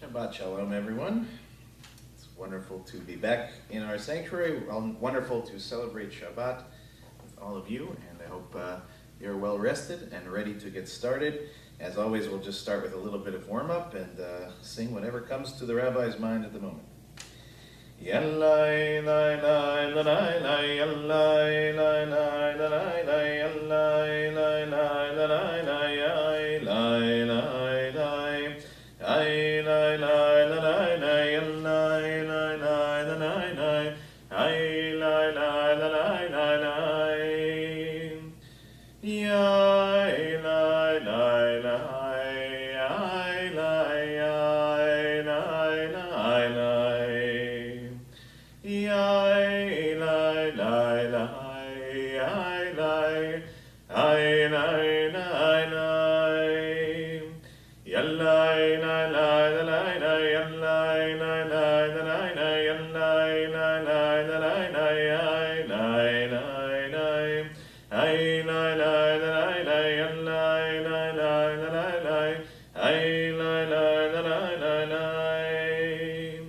Shabbat Shalom, everyone. It's wonderful to be back in our sanctuary. Wonderful to celebrate Shabbat with all of you, and I hope you're well rested and ready to get started. As always, we'll just start with a little bit of warm-up and sing whatever comes to the rabbi's mind at the moment. Yallai lai lai lai lai yallai lai lai lai lai yallai lai lai lai lai lai lai lai ai lai lai lai lai yallai lai lai lai lai ai lai lai lai lai lai yai lai lai lai ai lai ai lai lai lai yai lai lai lai ai lai ai lai lai lai yallai lai lai lai lai yallai lai lai lai lai yallai lai lai lai lai ai lai lai lai ai lai lai lai lai yallai lai lai lai lai ai lai lai lai lai lai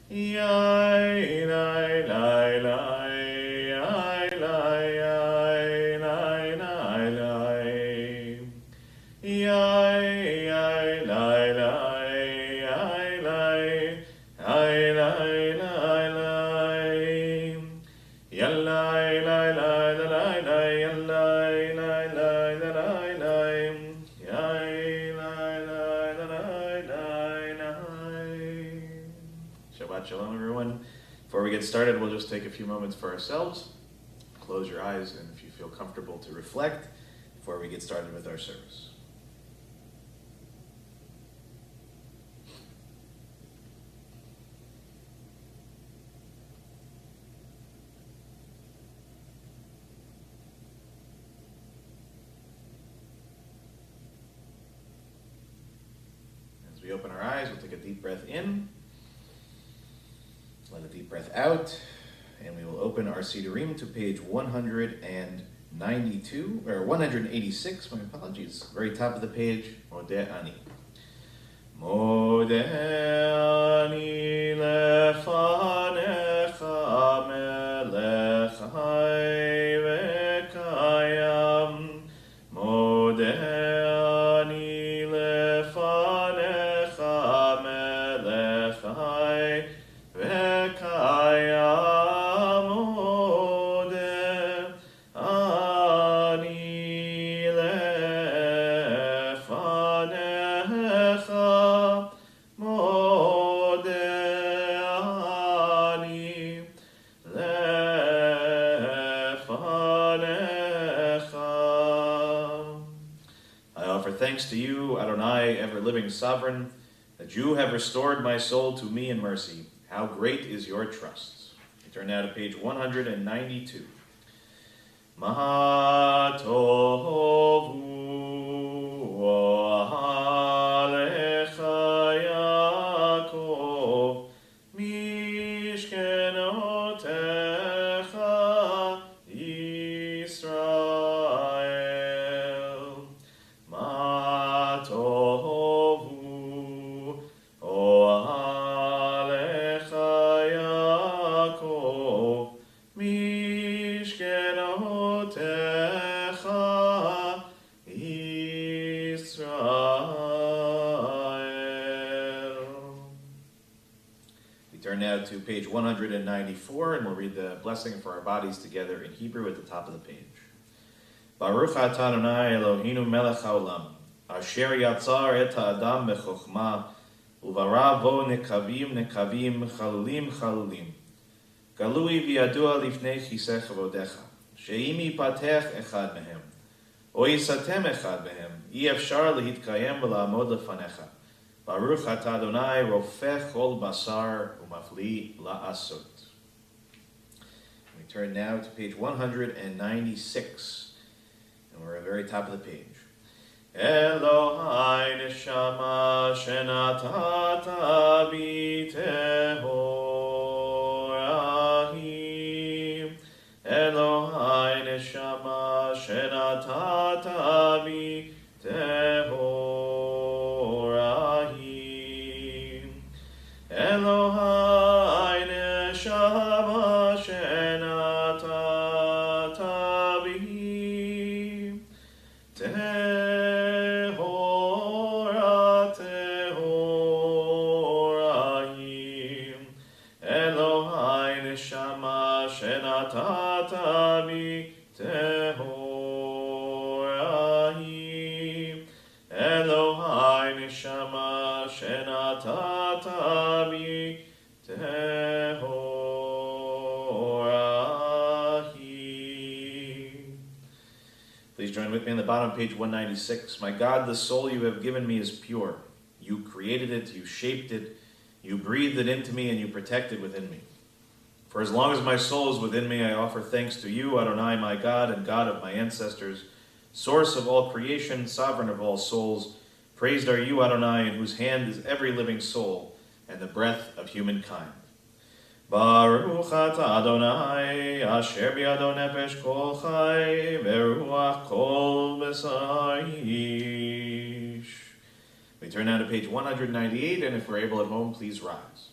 yai lai lai lai ai lai ai lai lai lai yai ai lai lai ai lai ai lai lai lai yallai lai lai lai lai yallai lai lai lai lai yai lai lai lai lai lai. Shabbat Shalom, everyone. Before we get started, we'll just take a few moments for ourselves. Close your eyes, and if you feel comfortable, to reflect before we get started with our service. As we open our eyes, we'll take a deep breath in. Let a deep breath out, and we will open our Sidurim to page 192, or 186, my apologies, very top of the page, Modeh Ani. Modeh Ani lefanecha melech chai v'kayam. Modeh Ani lefanecha melech chai v'kayam. Modeh Ani lefanecha. Modeh Ani lefanecha. I offer thanks to you, Adonai, ever-living sovereign, that you have restored my soul to me in mercy. How great is your trust. We turn now to page 192. Mahatovu alecha Yaakov mishkenotecha Israel. Mahatovu alecha Yaakov mishkenotecha Israel. We turn now to page 194, and we'll read the blessing for our bodies together in Hebrew at the top of the page. Baruch atah Adonai Eloheinu melech haolam, asher yatzar et ha'adam b'chokhmah, uvara bo nekavim nekavim chalulim chalulim. Galui v'yadua lifnei chisech avodecha, she'im yipatech echad mehem, o yisatem echad mehem, yi efshar lehitkayem v'la'amod lefanecha. Baruch atah Adonai rofech chol basar umafli la'asot. We turn now to page 196, and we're at the very top of the page. Elohai neshama shenatata b'tehorahi. Elohai neshama shenatata b'tehorahi. Elohai neshama shenatata bi tehora tehoraim. Elohai neshama shenatata bi tehoraim. Elohai neshama shenatata bi tehoraim. Please join with me on the bottom of page 196. My God, the soul you have given me is pure. You created it, you shaped it, you breathed it into me, and you protect it within me. For as long as my soul is within me, I offer thanks to you, Adonai, my God and God of my ancestors, source of all creation, sovereign of all souls. Praised are you, Adonai, in whose hand is every living soul and the breath of humankind. Baruch atah Adonai, asher biado nefesh kol chai, veruach kol b'sar ish. We turn now to page 198, and if we're able at home, please rise.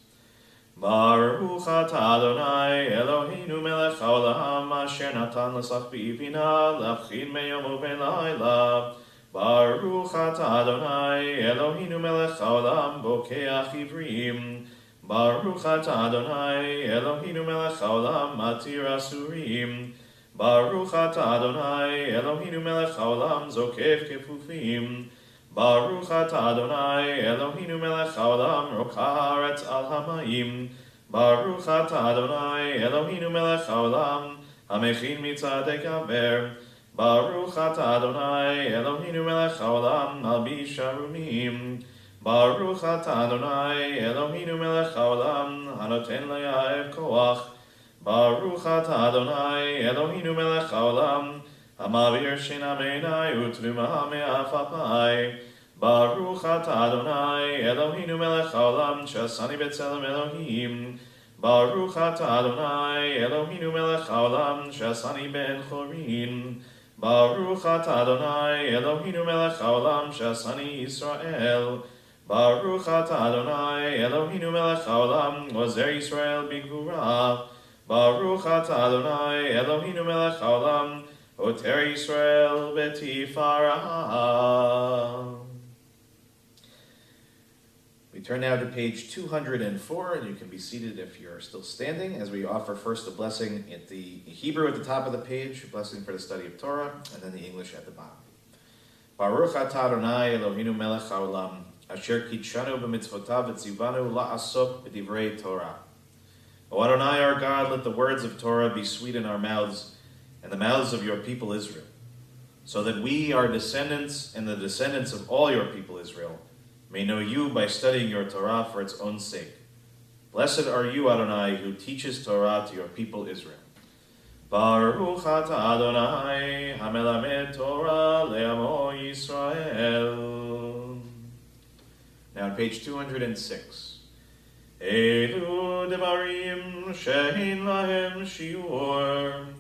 Baruch atah Adonai, Eloheinu melech haolam, asher natan l'sach b'ivina, l'avchin b'yom u'b'layla. Baruch atah Adonai, Eloheinu melech haolam, bokeach ivrim. Baruch atah Adonai, Eloheinu melech haolam, matir asurim. Baruch atah Adonai, Eloheinu melech haolam, zokef kefufim. Baruch atah Adonai, Eloheinu melech haolam, rokah haaretz al hamayim. Baruch atah Adonai, Eloheinu melech haolam, hamechin mitzadei gaber. Baruch atah Adonai, Eloheinu melech haolam, malbish harumim. Baruch atah Adonai, Eloheinu melech haolam, hanoten layaev koach. Baruch atah Adonai, Eloheinu melech haolam, hamavir shina meinai utruma me'afapai. Baruch atah Adonai, Eloheinu melech haolam, shasani b'tzelem Elohim. Baruch atah Adonai, Eloheinu melech haolam, shasani ben chorin. Baruch atah Adonai, Eloheinu melech haolam, shasani Yisrael. Baruch atah Adonai, Eloheinu melech haolam, ozer Yisrael b'gvura. Baruch atah Adonai, Eloheinu melech haolam, oter Yisrael b'tifarah. We turn now to page 204, and you can be seated if you're still standing, as we offer first the blessing at the Hebrew at the top of the page, a blessing for the study of Torah, and then the English at the bottom. Baruch atah Adonai, Eloheinu melech haolam, asher kitshanu b'mitzvotav v'tzivanu la'asok b'divrei Torah. O Adonai, our God, let the words of Torah be sweet in our mouths, and the mouths of your people Israel, so that we, our descendants, and the descendants of all your people Israel, may know you by studying your Torah for its own sake. Blessed are you, Adonai, who teaches Torah to your people Israel. Baruch atah Adonai, hamelamed Torah le'amo Yisrael. Now on page 206. Elu devarim shehin lahem shiur,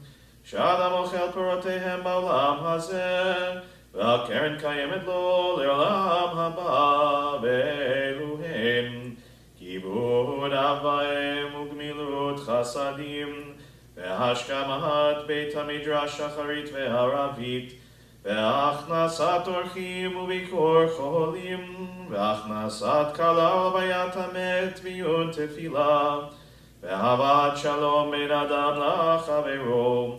sh'adam ochel porotehem ba'olam hazeh, והקרן קיימת לו לעולם הבא באלוהים, כיבוד אב ואם וגמילות חסדים, והשכמת בית המדרש השחרית והערבית, והכנסת אורחים וביקור חולים, והכנסת כלה לוויית המת ועיון תפילה, והבאת שלום בין אדם לחברו,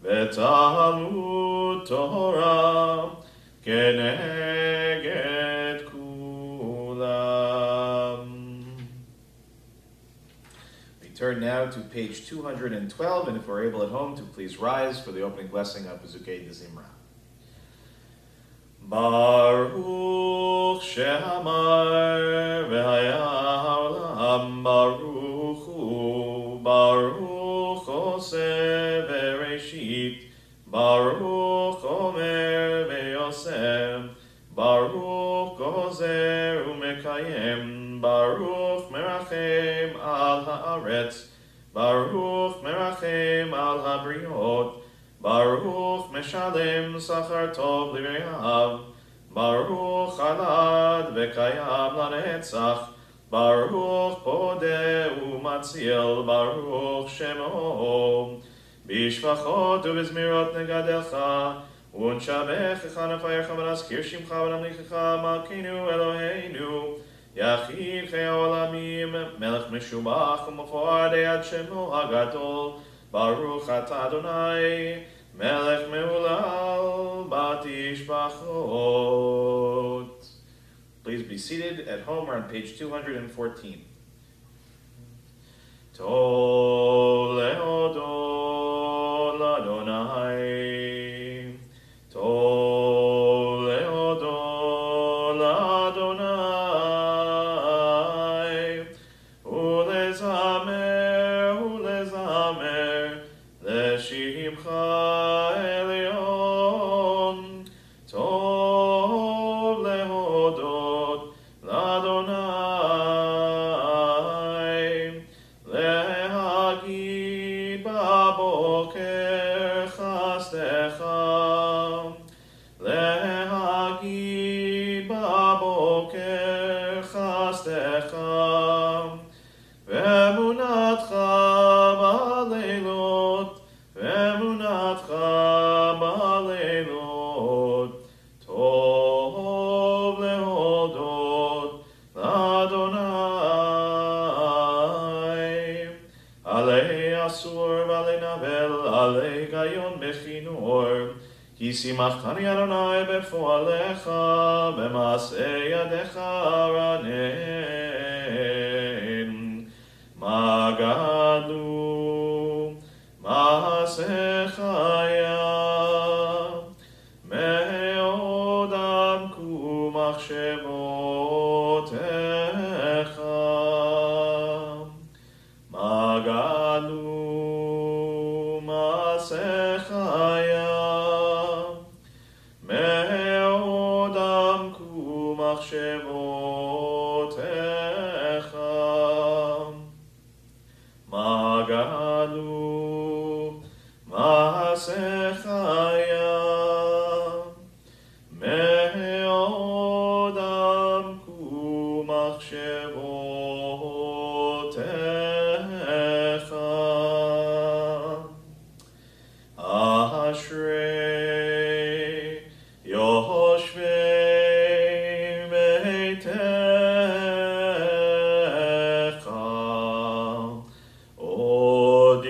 ותלמוד תורה כנגד כולם. We turn now to page 212, and if we're able at home to please rise for the opening blessing of Pezukei D'Zimra. Baruch she'amar v'haya ha'olam, Baruch hu, Baruch oseh bereshit, Baruch omer v'yosef, Baruch gozer u'mekayem, Baruch merachem al haaretz, Baruch merachem al habriot, Baruch meshalem sachar tov l're'av, Baruch alad v'kayam lanetzach, Baruch Bodeh Umatzil, Baruch Shemo, Bishvachot Ubizmirot Negadelcha, Unshabechecha Nefayach V'Nazkir Shimcha V'Namlichecha Malkeinu Eloheinu, Yachid Chei Olamim, Melech Meshubach U'Mofar Ad Shemo HaGadol, Baruch Atah Adonai, Melech Meulal Batishbachot. Please be seated. At home, we're on page 214. Tol lehodol Adonai, Tol lehodol Adonai, ulezamer leshimcha elyon, Tov lehodot Adonai, lehagid baboker chasdecha, lehagid baboker chasdecha, ve'emunatcha baleilot, ve'emunatcha baleilot, Tov lehodot Adonai, Alei asur v'alei navel, alei gayon bechinor, Ki simachani Adonai befoalecha, b'maaseh yadecha ranen, Magadu, Maasechaya, Me'odam kumachshemotecha, Magadu, Maasechaya, Me'odam kumachshemotecha, Magadu, Maasechaya, Me'odam kumachshemotecha. Ashrei Yoshvei Beitecha, Od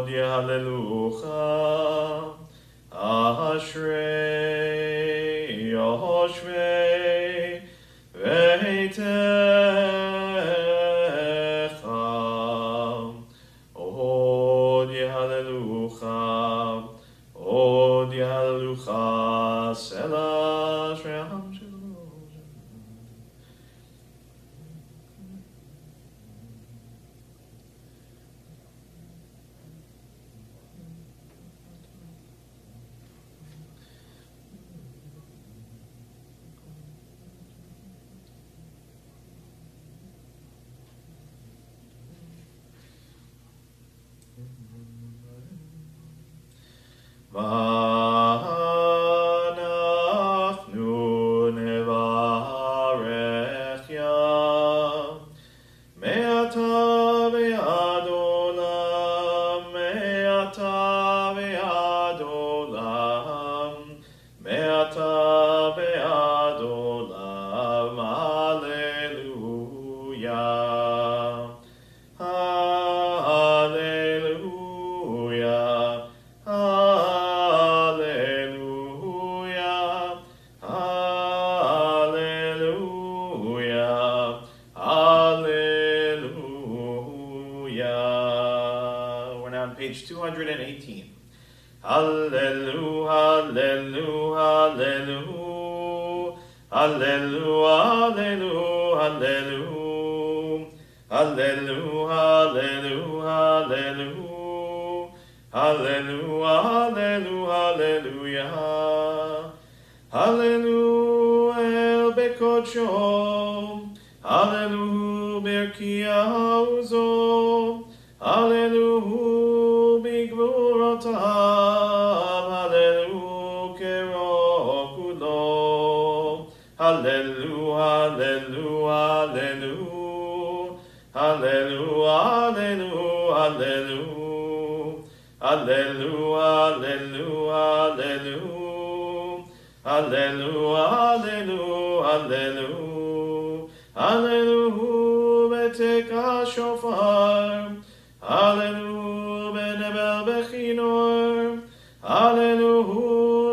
Yehalelucha, Ashrei Yoshvei Beitecha, Od Yehalelucha, Selah Shreyam Shalom. V'anachnu nevarech ya, me'ata ve'ad olam, me'ata ve'ad olam, me'ata ve'ad olam, Hallelujah, Hallelujah, Hallelujah, Hallelujah, Hallelujah. We're now on page 218. Hallelujah, Hallelujah, Hallelujah, Hallelujah, Hallelujah, Hallelujah, Hallelujah, Hallelujah, Hallelujah, El Bekodsho, Hallelujah, Berkiahuzo, Hallelujah, Bigvurotav, Hallelujah, Kerokulo, Hallelujah, Hallelu, Hallelu, Hallelu, Hallelu, Hallelu, Hallelu, Hallelu, Hallelu, Beteka Shofar, Hallelu, Benebel Bechinor, Hallelu,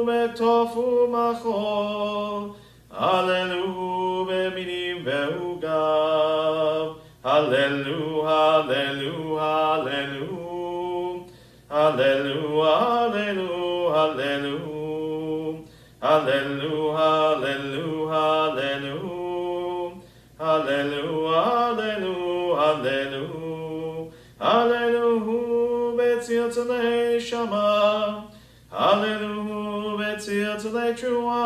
Betofu Machol, Hallelu, Beminim Behugav, Hallelu, Hallelu, Hallelu, Hallelu, Hallelu, Hallelu, Hallelu, Hallelu, Hallelu, Hallelu, Hallelu, Hallelu, Hallelu, Betzil Tzalei Shama, Hallelu, Betzil Tzalei Trua,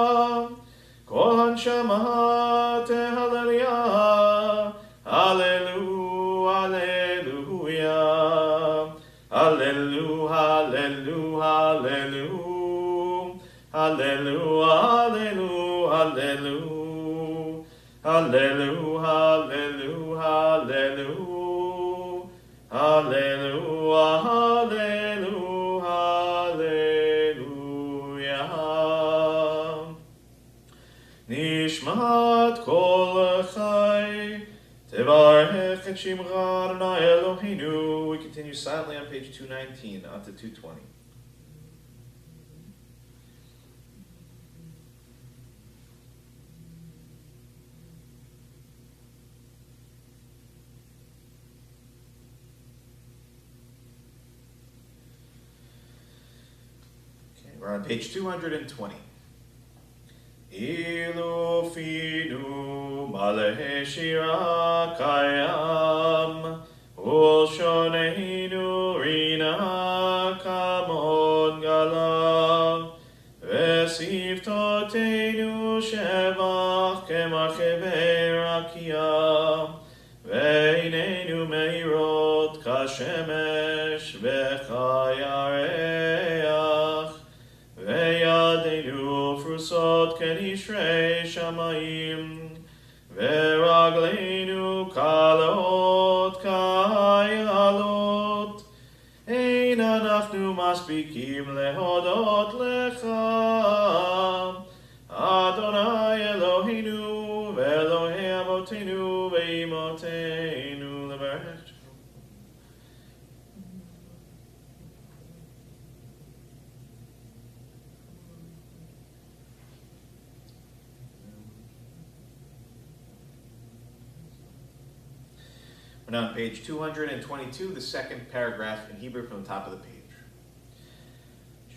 Kol Hanshama Tehalleliyah, Hallelu, Hallelujah, Hallelu, Hallelu, Hallelu, Hallelu, Hallelu, Hallelu, Hallelu, Hallelu, Hallelu, Hallelu, Hallelu, Hallelujah. Nishmat kol chai, tevarech et shimcha Adonai Eloheinu. We continue silently on page 219 on to 220. We're on page 220. Ilu finu maleh shira kayam, ulshoneinu rina kamon galav, vesiftotenu shevach kemachevei rakia, veinenu meirot kashemesh vechayareach, Veyadenu frusot kenishrei shamayim, veraglenu kalot kayalot, ein anachnu maspikim lehodot lecha, Adonai Eloheinu ve'Elohei avotenu ve'imotenu levarech. We're now on page 222, the second paragraph in Hebrew from the top of the page.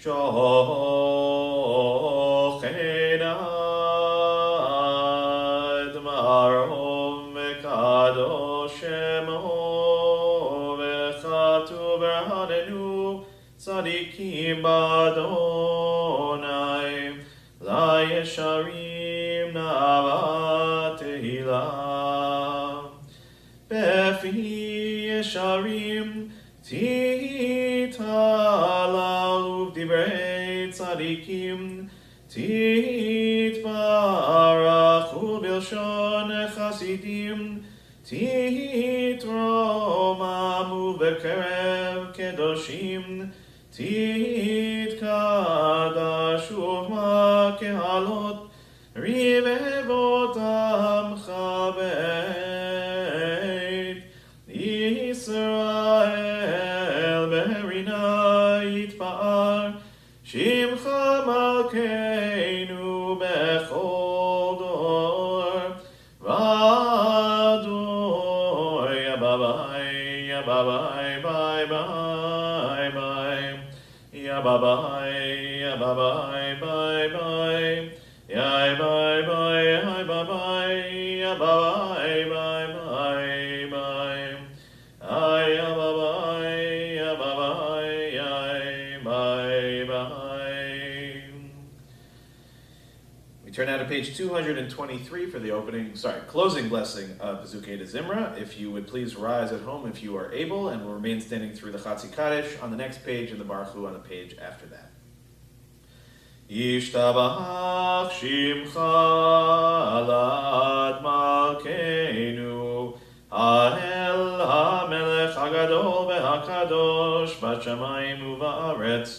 Shochenad marom v'kadosh shemo v'chatu v'hanenu tzadikim b'Adonai la yesharim na'avat tehillah Befi yesharim titalalu divrei tzadikim titbarachu bilshon chasidim titromamu bekerev kedoshim titkadashu kehalot rivevotam chabet Israel berina yitpa'ar Shimcha malkeinu bechol dor Vador yababai yababai bye bye bye yababai yababai bye bye yai bye bye yai bye bye yababai bye bye bye ay yababai yababai yai bye bye. We turn now to page 223 for the closing blessing of Pezukei de Zimra. If you would please rise at home if you are able, and will remain standing through the Chatzi Kaddish on the next page and the Baruch Hu on the page after that. Yishtabach Shimcha Alad Malkeinu Ha'el HaMelech HaGadol VeHaKadosh B'Shamayim uVa'aretz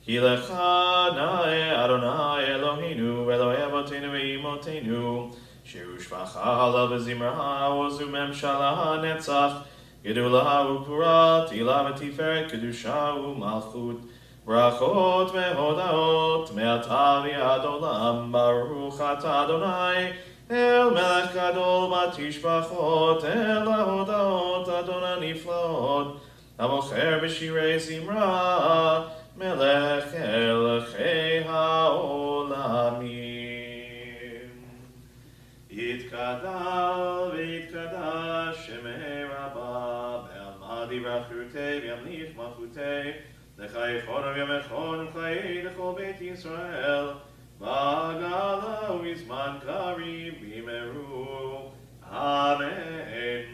Ki Lecha Na'e Adonai Eloheinu Elokei Avotenu Ve'imotenu Shehu Shvacha Halav V'Zimraha Ozu Memshala HaNetzach Gedula U'Pura Tila V'Tiferet Kedusha U'Malchut Brachot Me'Hodaot Me'ata V'Ad Olam Baruch Ata Adonai El Melech Gadol Batishbachot El HaHodaot Adonai Niflaot Avocher B'Shirei Zimra Melech Elchei HaOlamim Yitkadal V'Yitkadash Shemei Rabbah Be'amadi Rachutei V'Yamlich Malchutei Lechai Chodam Yamechon L'chai L'chol Beit Yisrael V'Agala U'Izman Karib B'imeru Amen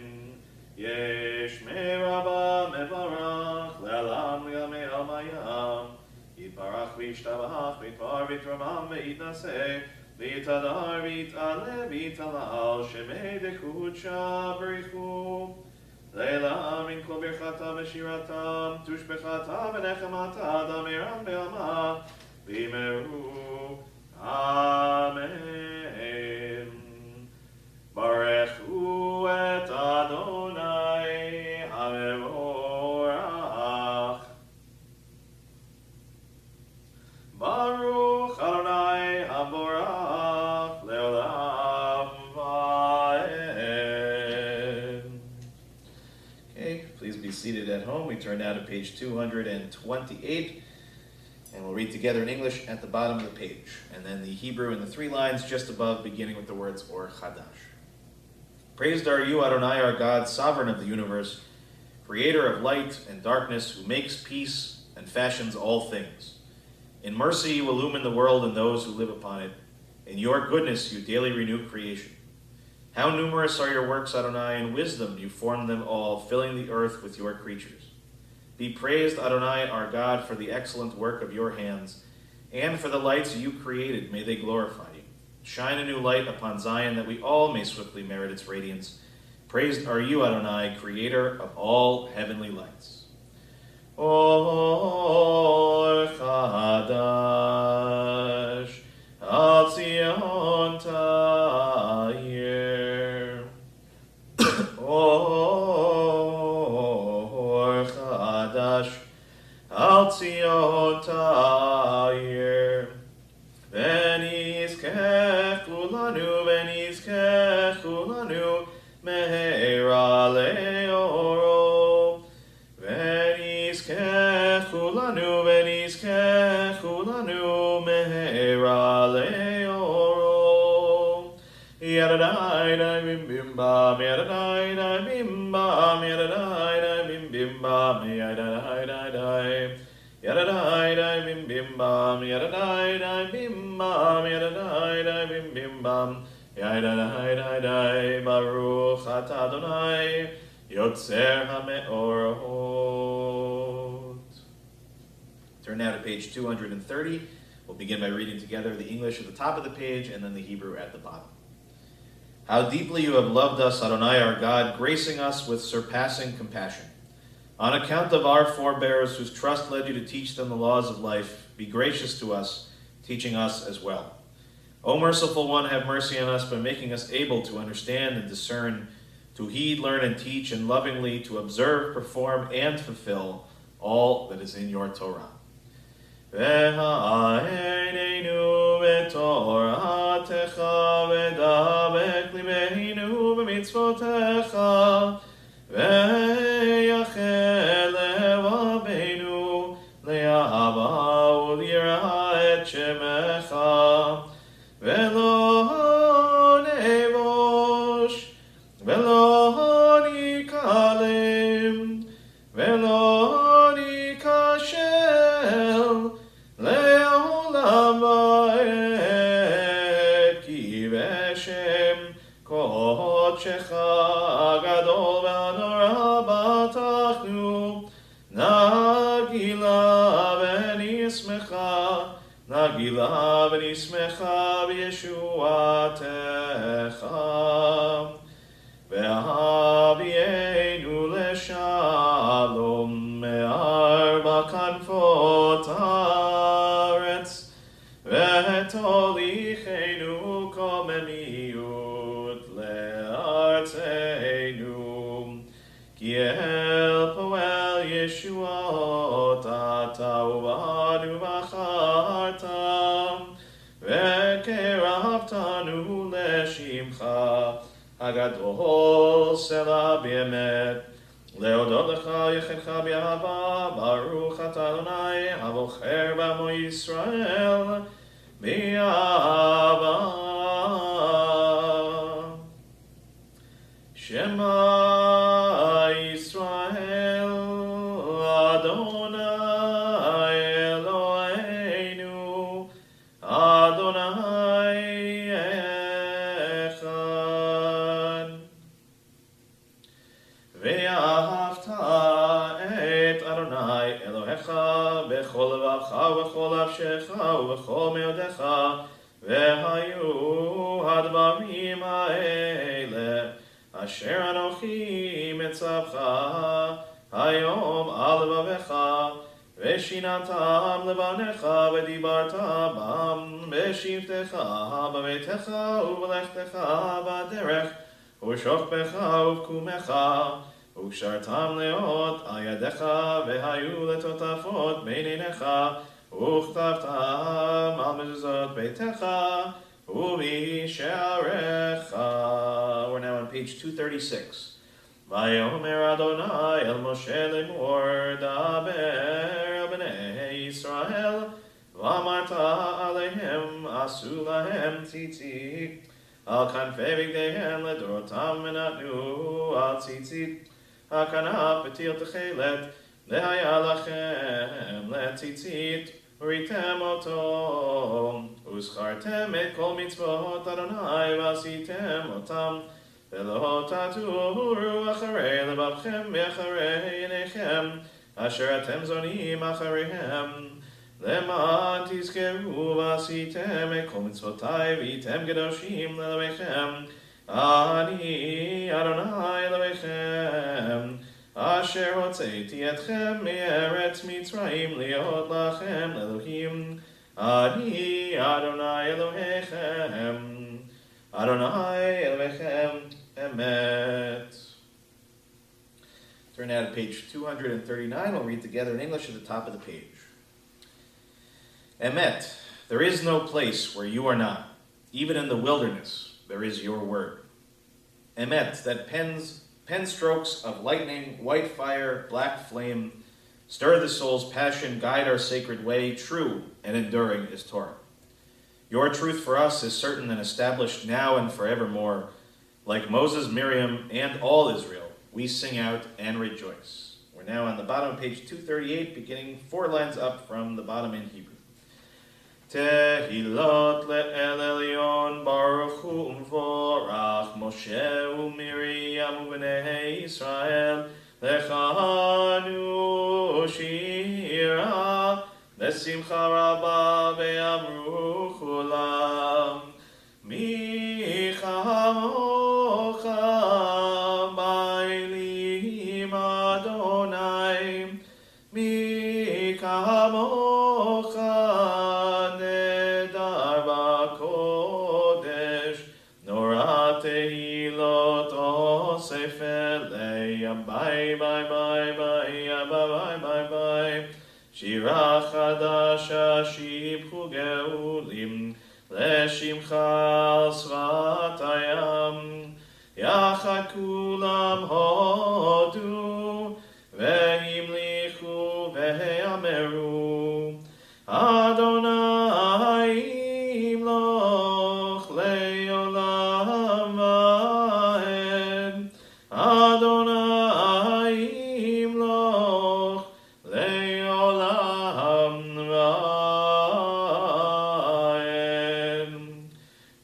Yesh Me'Rabba Mevarach Le'alam L'Yamei Al-Mayam Yitbarach V'Yishtabach V'Yitvar V'Yitramam V'Yitnaseh V'Yitadar V'Yit'ale V'Yit'alal Shemei Dekucha B'Richu Leila min kol birchata v'shiratam tushbechata v'nechemata damiram be'ama v'imeru Amen Barechu et Adonai HaMevorach Baruch Adonai HaMevorach Leolam va'ed. Please be seated at home. We turn now to page 228, and we'll read together in English at the bottom of the page, and then the Hebrew in the 3 lines just above, beginning with the words Or Chadash. Praised are you, Adonai, our God, sovereign of the universe, creator of light and darkness, who makes peace and fashions all things. In mercy you illumine the world and those who live upon it. In your goodness you daily renew creation. How numerous are your works, Adonai, in wisdom you formed them all, filling the earth with your creatures. Be praised, Adonai, our God, for the excellent work of your hands, and for the lights you created, may they glorify you. Shine a new light upon Zion, that we all may swiftly merit its radiance. Praised are you, Adonai, creator of all heavenly lights. Or Chadash, Al Zion Ta'ir. Or Chadash, Al Zion Ta'ir. V'nizkech kulanu meheira leoro. V'nizkech kulanu meheira leoro. Yadadai bim bim bam, yadadai bim bam, yadadai bim bim bam, yadadai. Yadadai bim bim bam, yadadai bim bam, yadadai bim bim bam, yadadai Baruch Ata Adonai Yotzer HaMeorot. Turn now to page 230. We'll begin by reading together the English at the top of the page and then the Hebrew at the bottom. How deeply you have loved us, Adonai our God, gracing us with surpassing compassion. On account of our forebears whose trust led you to teach them the laws of life, be gracious to us, teaching us as well. O merciful one, have mercy on us by making us able to understand and discern, to heed, learn, and teach, and lovingly to observe, perform, and fulfill all that is in your Torah. V'ha'enenu v'toratecha v'dabek libeinu v'mitzvotecha Ve'yachel levabeinu le'ahava u'l'yirah et shemecha ve'lo nevosh ve'lo nikalem ve'lo nikashel le'olam va'ed ki v'shem kodshecha gadol Nagila Tehila v'nismecha v'yeshuatecha v'havienu leshalom me'arba kanfot haaretz v'tolichenu komemiut le'artzeinu ki el poel yeshuot ata uvanu v'chartam v'kerabtanu leshimcha Hagadol Selah B'Emet Leodot Lecha Yechencha B'Ahava Baruch Ata Adonai Avocher B'Amo Yisrael B'Ahava Shema Yisrael Adonai Eloheinu Adonai Ve'ahavta et Adonai Elohecha b'chol levavcha u'b'chol nafshecha u'b'chol meodecha ve'hayu hadvarim ha'ele asher anochi metzavcha hayom al levavecha ve'shinatam levanecha ve'dibarta bam ve'shivtecha b'beitecha u'b'lechtecha b'derech U'shokbecha u'vkumecha U'kshartam leot al yadecha Ve'hayu letotafot beinenecha U'chtavtam al mezuzot beitecha U'visharecha. We're now on page 236. Vayomer Adonai el Moshe lemor daber el bnei Yisrael V'amarta alehem asu lahem tzitzit Al kanfei bigdeihem ledorotam v'natnu al tzitzit hakanaf v'til techelet lehaya lachem letzitzit uritem oto uschartem et kol mitzvot Adonai v'asitem otam ve'lo taturu acharei lebavchem v'acharei yinechem asher atem zonim achareihem Leman tizkeru v'asitem et kol mitzvotai v'item kedoshim le'levechem Ani Adonai le'levechem Asher hotzeiti etchem me'eretz Mitzrayim liot lachem le'elohim Ani Adonai Elohechem Adonai Elohechem emet. Turn now to page 239. We'll read together in English at the top of the page. Emet, there is no place where you are not. Even in the wilderness, there is your word. Emet, that pen strokes of lightning, white fire, black flame, stir the soul's passion, guide our sacred way, true and enduring is Torah. Your truth for us is certain and established now and forevermore. Like Moses, Miriam, and all Israel, we sing out and rejoice. We're now on the bottom of page 238, beginning 4 lines up from the bottom in Hebrew. Tehilot le'el elyon baruch hu umvorach Moshe u'Miriam u'bnei Yisrael lechanu shira lesimcha rabba ve'amru chulam mi chamocha ba'elim Adonai mi chamocha Tehilot osefet le'yam bye bye bye bye bye bye bye Shira chadasha shibchu geulim le'shimcha al svat hayam yachad kulam hodu ve'himlichu ve'ameru Adonai imloch le'olam va'ed Adonai imloch le'olam va'ed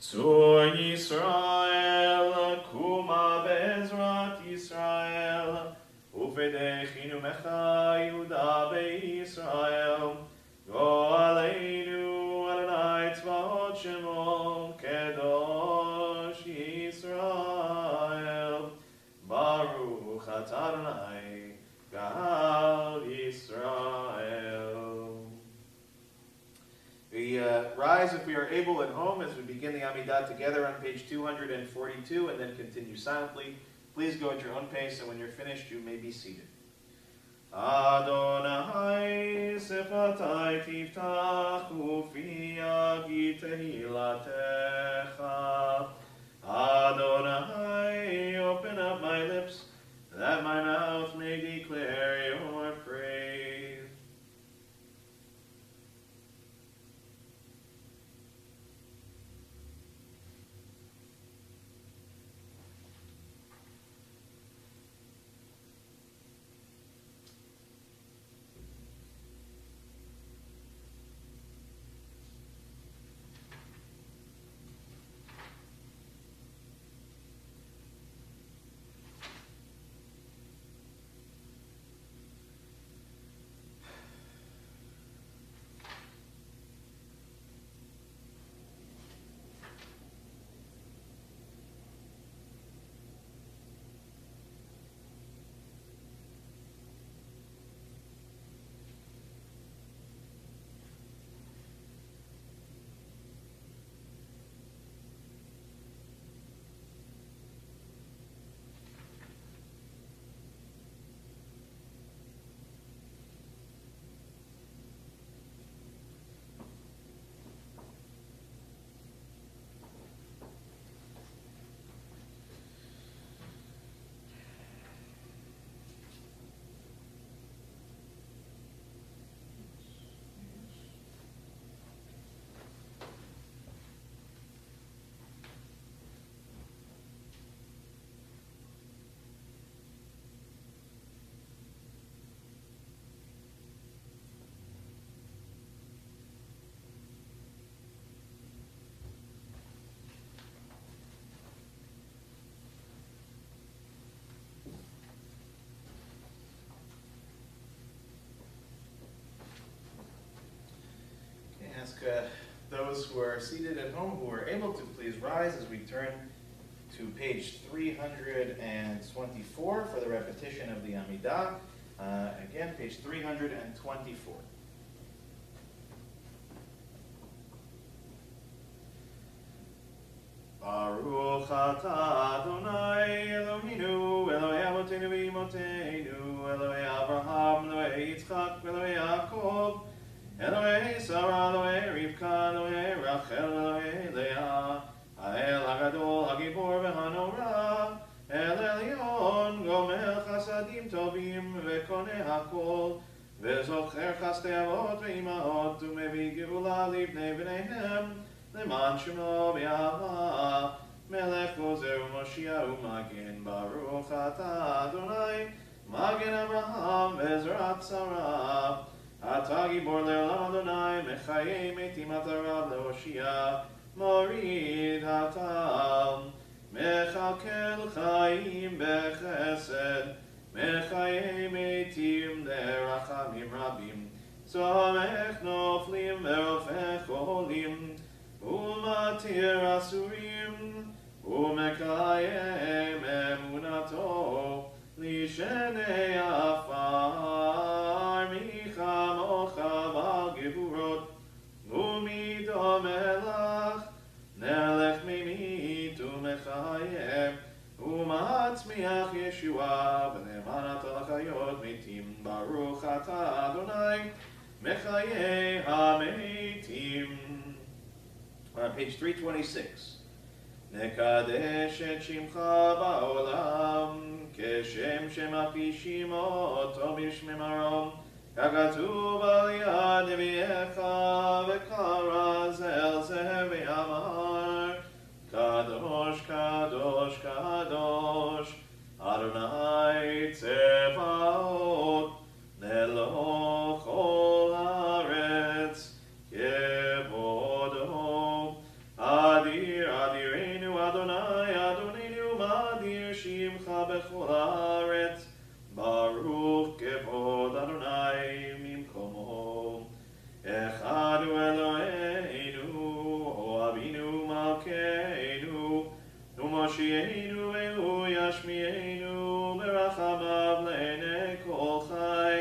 Tzur Yisrael kuma be'ezrat Yisrael ufedechinu mecha Yehuda be'Yisrael Go aleinu Adonai able at home, as we begin the Amidah together on page 242 and then continue silently, please go at your own pace, and when you're finished, you may be seated. Adonai sefatai tiftach ufi yagi tehilatecha. Adonai, open up my lips, that my mouth may declare your praise. Ask those who are seated at home who are able to please rise as we turn to page 324 for the repetition of the Amidah. Again, page 324. Baruch atah Adonai Eloheinu, Elohei Avotenu v'Imotenu, Elohei Abraham, Elohei Yitzchak, Elohei Yaakov, Elohei Sarah, Elohei Rivka, Elohei Rachel, Elohei Leah, Ha'el HaGadol, HaGibor v'Hanora, El Elyon, Gomel Chasadim Tovim, V'Koneh HaKol, V'Zocher Chastei Avot v'Imahot, U'Mevi Geula Livnei B'neihem, Leman Shemo B'Yahva, Melech Gozer U'Moshiach U'Magen, Baruch atah Adonai, Magen Abraham, V'Ezrat Sarah, Atah Gibor Le'olam Adonai, Mechayei Metim Atarav Le'Hoshia, Morid Hatam, Mechalkel Chaim Bechesed, Mechayei Metim Le'Rachamim Rabim, Somech Noflim Ve'Rofech Olim, Umatir Asurim, Umekayem Emunato, Lishenei Afar, Michamocha B'Gevurot, Umido Melach, Nelech Mimit Umechayem, Umatzmiach Yeshua, B'nemanat Alachayot Mitim, Baruch atah Adonai, Mechayei HaMeitim. We're on page 326. Nekadesh et shimcha ba'olam, keshem shemapishim oto bishmemarom, kagatuv al yad nevi'echa, v'kara zel zeh v'yamar, kadosh, kadosh, kadosh, Adonai tzevaot, nelo chol haaretz, kevodo. Adir, Adirenu, Adonai, Adonenu, Madir, Shimcha bechol haaretz, Baruch kevod Adonai mimkomo. Echadu Eloheinu, Avinu Malkeinu, Umoshienu ve'hu yashmienu, berachamav le'enei kol chai.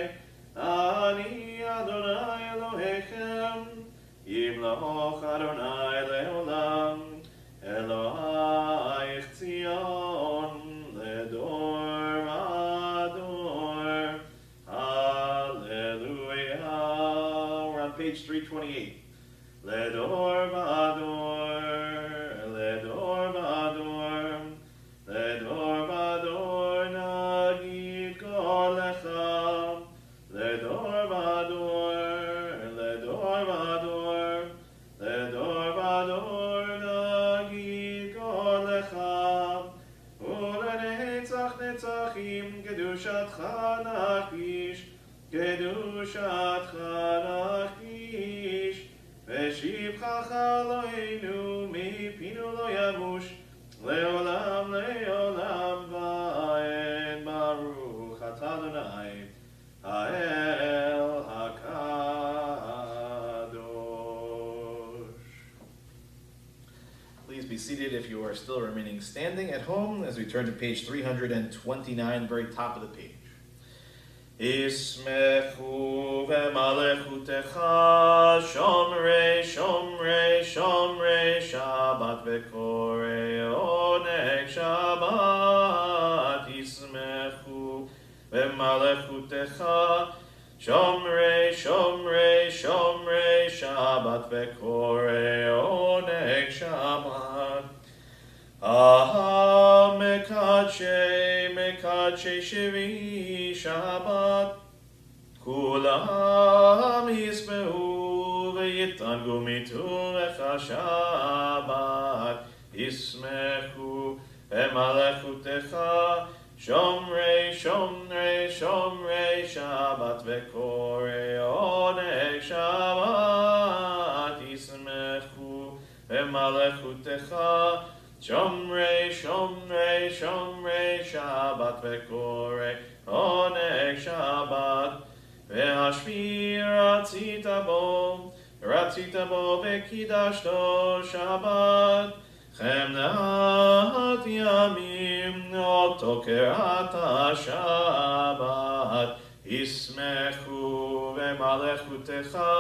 Ani Adonai Elohechem, Yimloch Adonai page 328. Ledor vador, ledor vador, ledor vador nagid kolecha, ledor vador, ledor vador, ledor vador nagid kolecha, ulenetzach netzachim kedushatcha nachish, kedushatcha nachish. ושבחך אלוהינו מפינו לא ימוש לעולם לעולם ועד ברוך אתה אדוני האל הקדוש. Please be seated if you are still remaining standing at home as we turn to page 329, very top of the page. Ismechu v'malechutecha shomrei shomrei shomrei Shabbat v'korei oneg Shabbat. Ismechu v'malechutecha shomrei shomrei shomrei Shabbat v'korei oneg Shabbat. Aha mekadshe mekadshe shvi Shabbat kulam yismehu v'yitangu mitumecha Shabbat ismechu v'malechutecha shomrei shomrei shomrei Shabbat v'korei oneg Shabbat ismechu v'malechutecha Shomrei, Shomrei, Shomrei, Shabbat v'korei oneg Shabbat v'hashvi ratzita bo v'kidashto Shabbat chemnat yamim oto kerata Shabbat ismechu v'malechutecha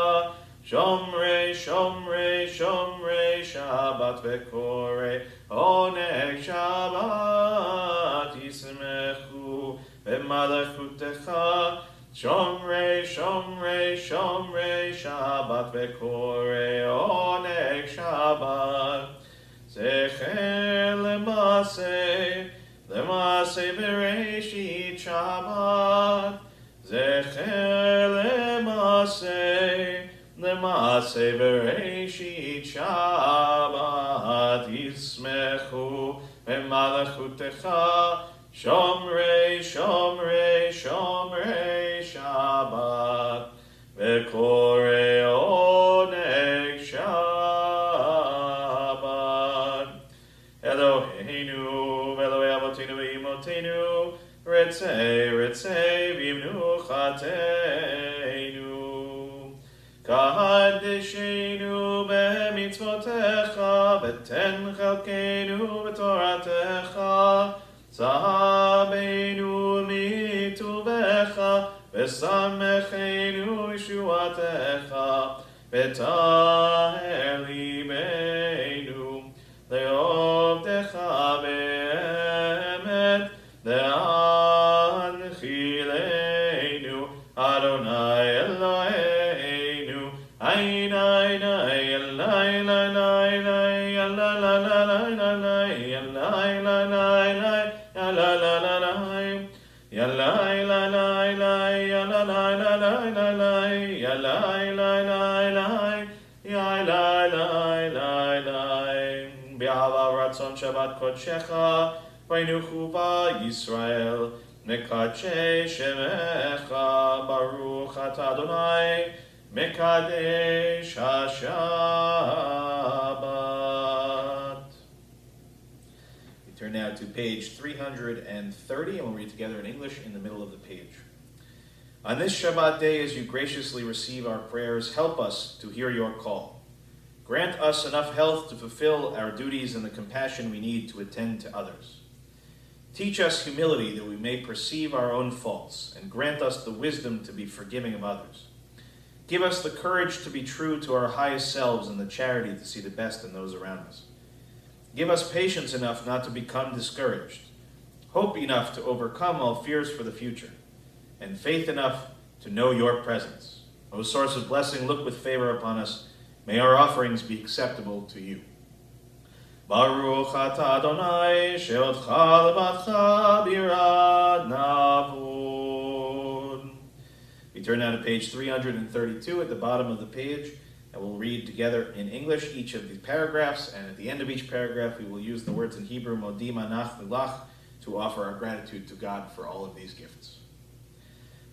Shomrei, Shomrei, Shomrei, Shabbat v'korei oneg Shabbat yismechu v'malechutecha Shomrei, Shomrei, Shomrei, Shabbat v'korei oneg Shabbat zecher lemase b'reishit Shabbat zecher lemase b'reishit Shabbat yismechu v'malechutecha Shomrei, Shomrei, Shomrei Shabbat v'korei oneg Shabbat. Eloheinu v'Elokei Avotenu v'Imotenu Ritzei, Ritzei v'imnuchateinu Kadeshenu b'mitzvotecha v'ten chalkenu b'toratecha Zahabenu mituvecha v'samechenu yeshuatecha v'taher libenu le'ovdecha be'emet le'anchilenu Adonai Eloheinu Ayin ayin ayin ayin ayin ayin ayin Ratzon Shabbat Kodshecha Vaynuchu Yisrael Mekadshe Shemecha Baruch Ata Adonai Mekadesh HaShabbat. We turn now to page 330 and we'll read together in English in the middle of the page. On this Shabbat day, as you graciously receive our prayers, help us to hear your call. Grant us enough health to fulfill our duties and the compassion we need to attend to others. Teach us humility that we may perceive our own faults, and grant us the wisdom to be forgiving of others. Give us the courage to be true to our highest selves and the charity to see the best in those around us. Give us patience enough not to become discouraged, hope enough to overcome all fears for the future, and faith enough to know your presence. O source of blessing, look with favor upon us. May our offerings be acceptable to you. Baruch atah Adonai, she'otcha levatcha birad navod. We turn now to page 332 at the bottom of the page, and we'll read together in English each of these paragraphs, and at the end of each paragraph we will use the words in Hebrew, modim anachnu lach, to offer our gratitude to God for all of these gifts.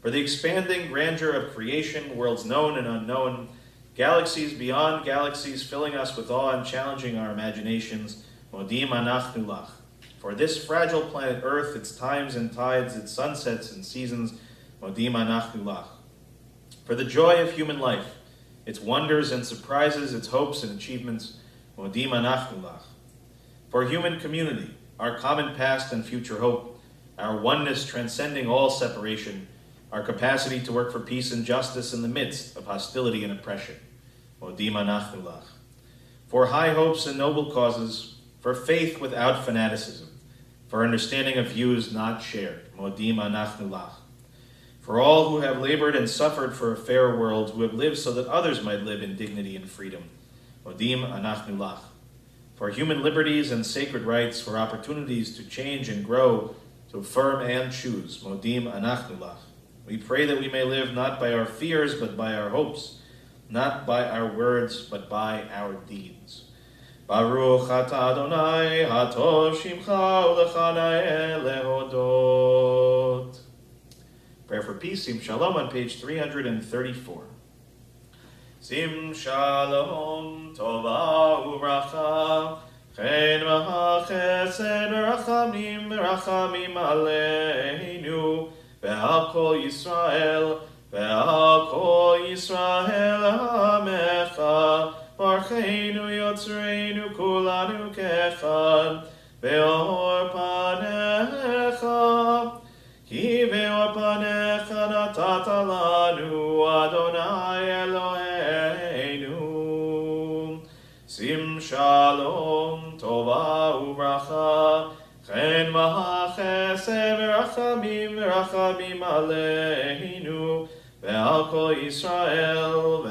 For the expanding grandeur of creation, worlds known and unknown, galaxies beyond galaxies filling us with awe and challenging our imaginations, modim anachnu lach. For this fragile planet Earth, its times and tides, its sunsets and seasons, modim anachnu lach. For the joy of human life, its wonders and surprises, its hopes and achievements, modim anachnu lach. For human community, our common past and future hope, our oneness transcending all separation, our capacity to work for peace and justice in the midst of hostility and oppression, modim anachnu lach. For high hopes and noble causes, for faith without fanaticism, for understanding of views not shared, modim anachnu lach. For all who have labored and suffered for a fair world, who have lived so that others might live in dignity and freedom, modim anachnu lach. For human liberties and sacred rights, for opportunities to change and grow, to affirm and choose, modim anachnu lach. We pray that we may live not by our fears, but by our hopes, not by our words, but by our deeds. Baruch atah Adonai, hatov shimcha ulecha na'eh lehodot. Prayer for peace, Sim Shalom, on page 334. Sim Shalom, tova uvracha, chen v'chesed v'rachamim aleinu, ve'al kol Yisrael, ve'al kol Yisrael ha'amecha, barcheinu yotzreinu kulanu kechad, ve'or panecha, ki ve'or panecha natata lanu, Adonai Eloheinu. Sim shalom, tova uvracha, chen v'chesed v'rachamim aleinu, ve'al kol Yisrael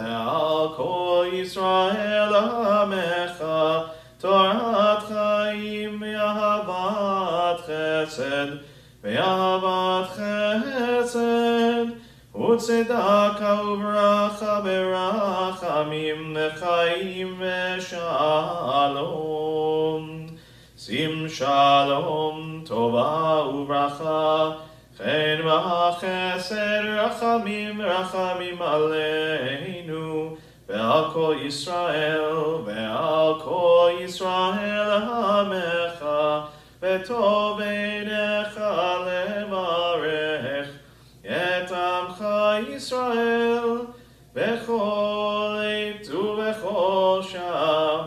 ha'amecha, Torat chaim ve'ahavat chesed, u'tzedaka uvracha berachamim v'chaim v'shalom. Sim shalom, tova uvracha, chen v'chesed rachamim aleinu, ve'al kol Yisrael ha'amecha, ve'tov einecha levarech et amcha Yisrael, v'chol eit u'v'chol sham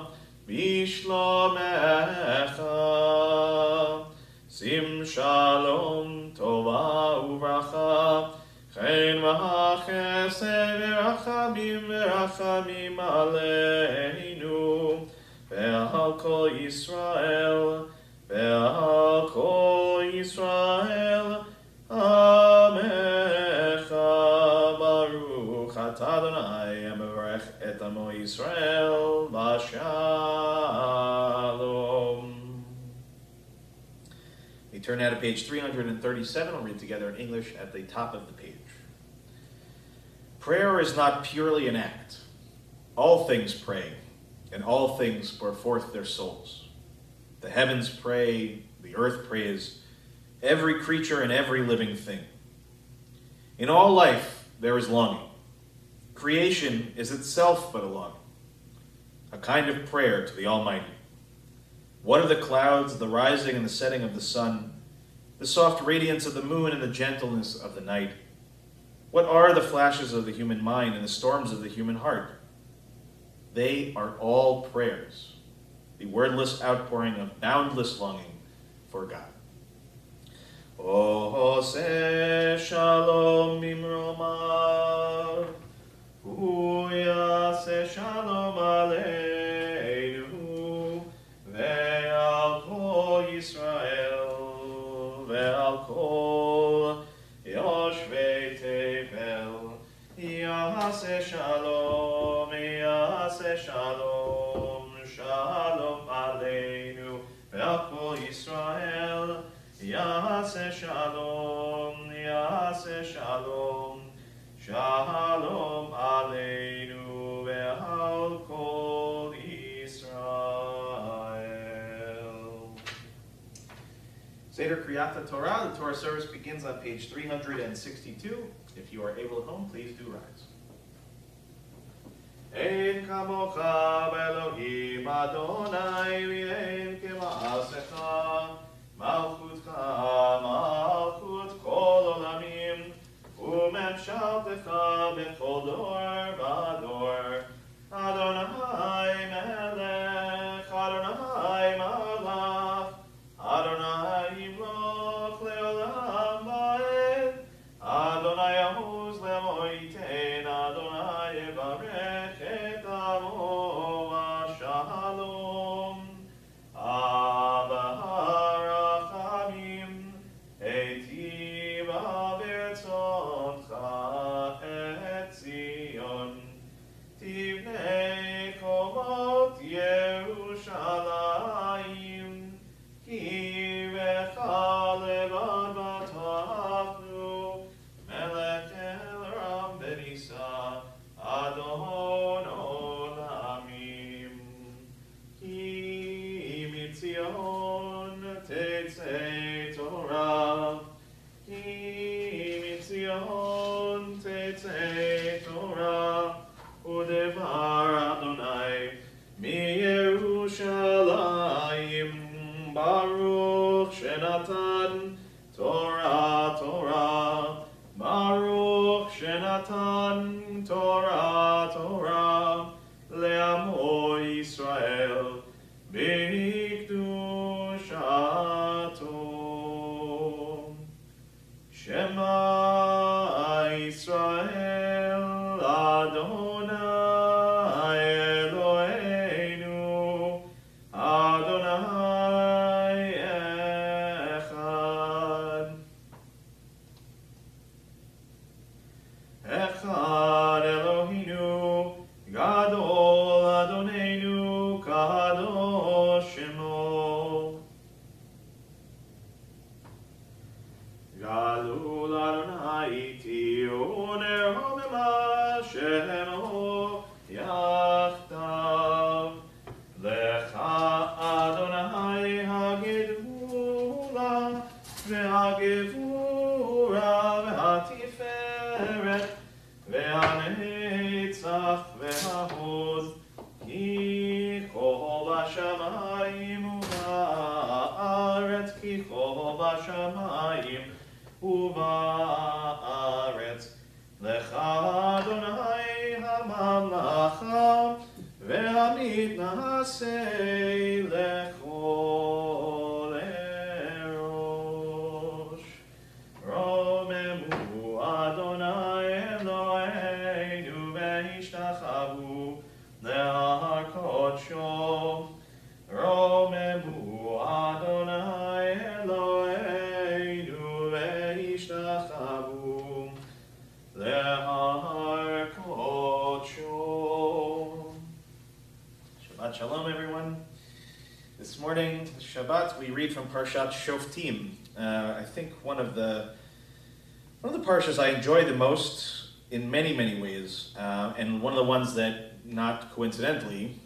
bishlomecha. Sim shalom, tova uvracha, chen v'chesed v'rachamim aleinu, ve'al kol Yisrael, amecha. Baruch atah Adonai, amevarech et amo Yisrael, v'shalom. We turn now to page 337. We'll read together in English at the top of the page. Prayer is not purely an act. All things pray, and all things pour forth their souls. The heavens pray, the earth prays, every creature and every living thing. In all life there is longing. Creation is itself but a longing, a kind of prayer to the Almighty. What are the clouds, the rising and the setting of the sun, the soft radiance of the moon and the gentleness of the night? What are the flashes of the human mind and the storms of the human heart? They are all prayers, the wordless outpouring of boundless longing for God. Ose shalom imromar, uyase shalom aleinu, ve'al kol Yisrael, ve'al kol yoshvei tevel, Yaseh Shalom, Yaseh Shalom, Shalom Aleinu, Ve'al Kol Yisrael, Yaseh Shalom, Yaseh Shalom, Shalom Aleinu, Ve'al Kol Yisrael. Seder Kriyat Torah, the Torah service begins on page 362. If you are able at home, please do rise. Ein kamocha Elohim Adonai, v'ein kema'asecha, malchutcha malchut kol olamim, u'memshaltecha b'chol dor v'ador. Adonai melech, Adonai malach, Adonai yimloch le'olam va'ed, Adonai yahuz le'moiten, Adonai yevarech et amo v'shalom. Abba harachamim, eitiva v'etzoncha et Zion, tivnei chomot Yerushalayim, ki v'cha levad batachnu, melech el ram benisa, Adon olamim. Ki mitzion tetzei Torah, ki mitzion tetzei Torah, udevar Adonai mi Yerushalayim, Baruch shenatan Torah Torah, Baruch shenatan Torah Torah, le'amo Yisrael b'kdushato. Shema Yisrael Adonai Eloheinu, Adonai Echad. Echad Eloheinu, Gadol Adonenu, Kadosh Shemo. Galul Adonai iti unerho b'ma shemo yachtav. Lecha Adonai hagedula ve'hagevura ve'hatiferet ve'hanetzach ve'hahod, ki kol b'shamayim u'ba'aretz, ki kol b'shamayim u'ba'aretz. Lecha Adonai hamamlacha ve'hamitnasei lechol erosh. Romemu Adonai Eloheinu ve'ishtachavu le'ahar kodsho. Romemu Adonai Eloheinu ve'ishtachavu le'ahar kodsho. Shabbat Shalom, everyone. This morning, Shabbat, we read from Parshat Shoftim. I think one of the parshas I enjoy the most in many, many ways, and one of the ones that, not coincidentally,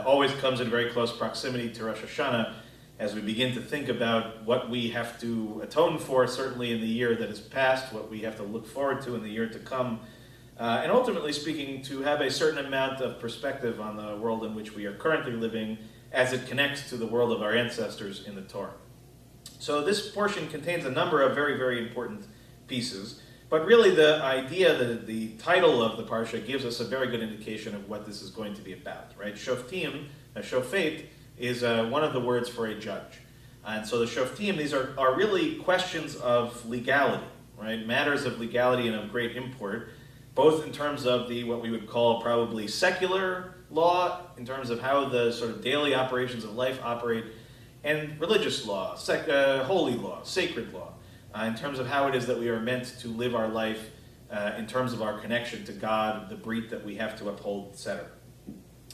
always comes in very close proximity to Rosh Hashanah as we begin to think about what we have to atone for, certainly in the year that has passed, what we have to look forward to in the year to come, and ultimately speaking, to have a certain amount of perspective on the world in which we are currently living as it connects to the world of our ancestors in the Torah. So this portion contains a number of very, very important pieces, but really the idea, the title of the parsha gives us a very good indication of what this is going to be about, right? Shoftim, a shofet, is one of the words for a judge. And so the shoftim, these are really questions of legality, right? Matters of legality and of great import, both in terms of what we would call probably secular law, in terms of how the sort of daily operations of life operate, and religious law, holy law, sacred law, in terms of how it is that we are meant to live our life in terms of our connection to God, the brit that we have to uphold, etc.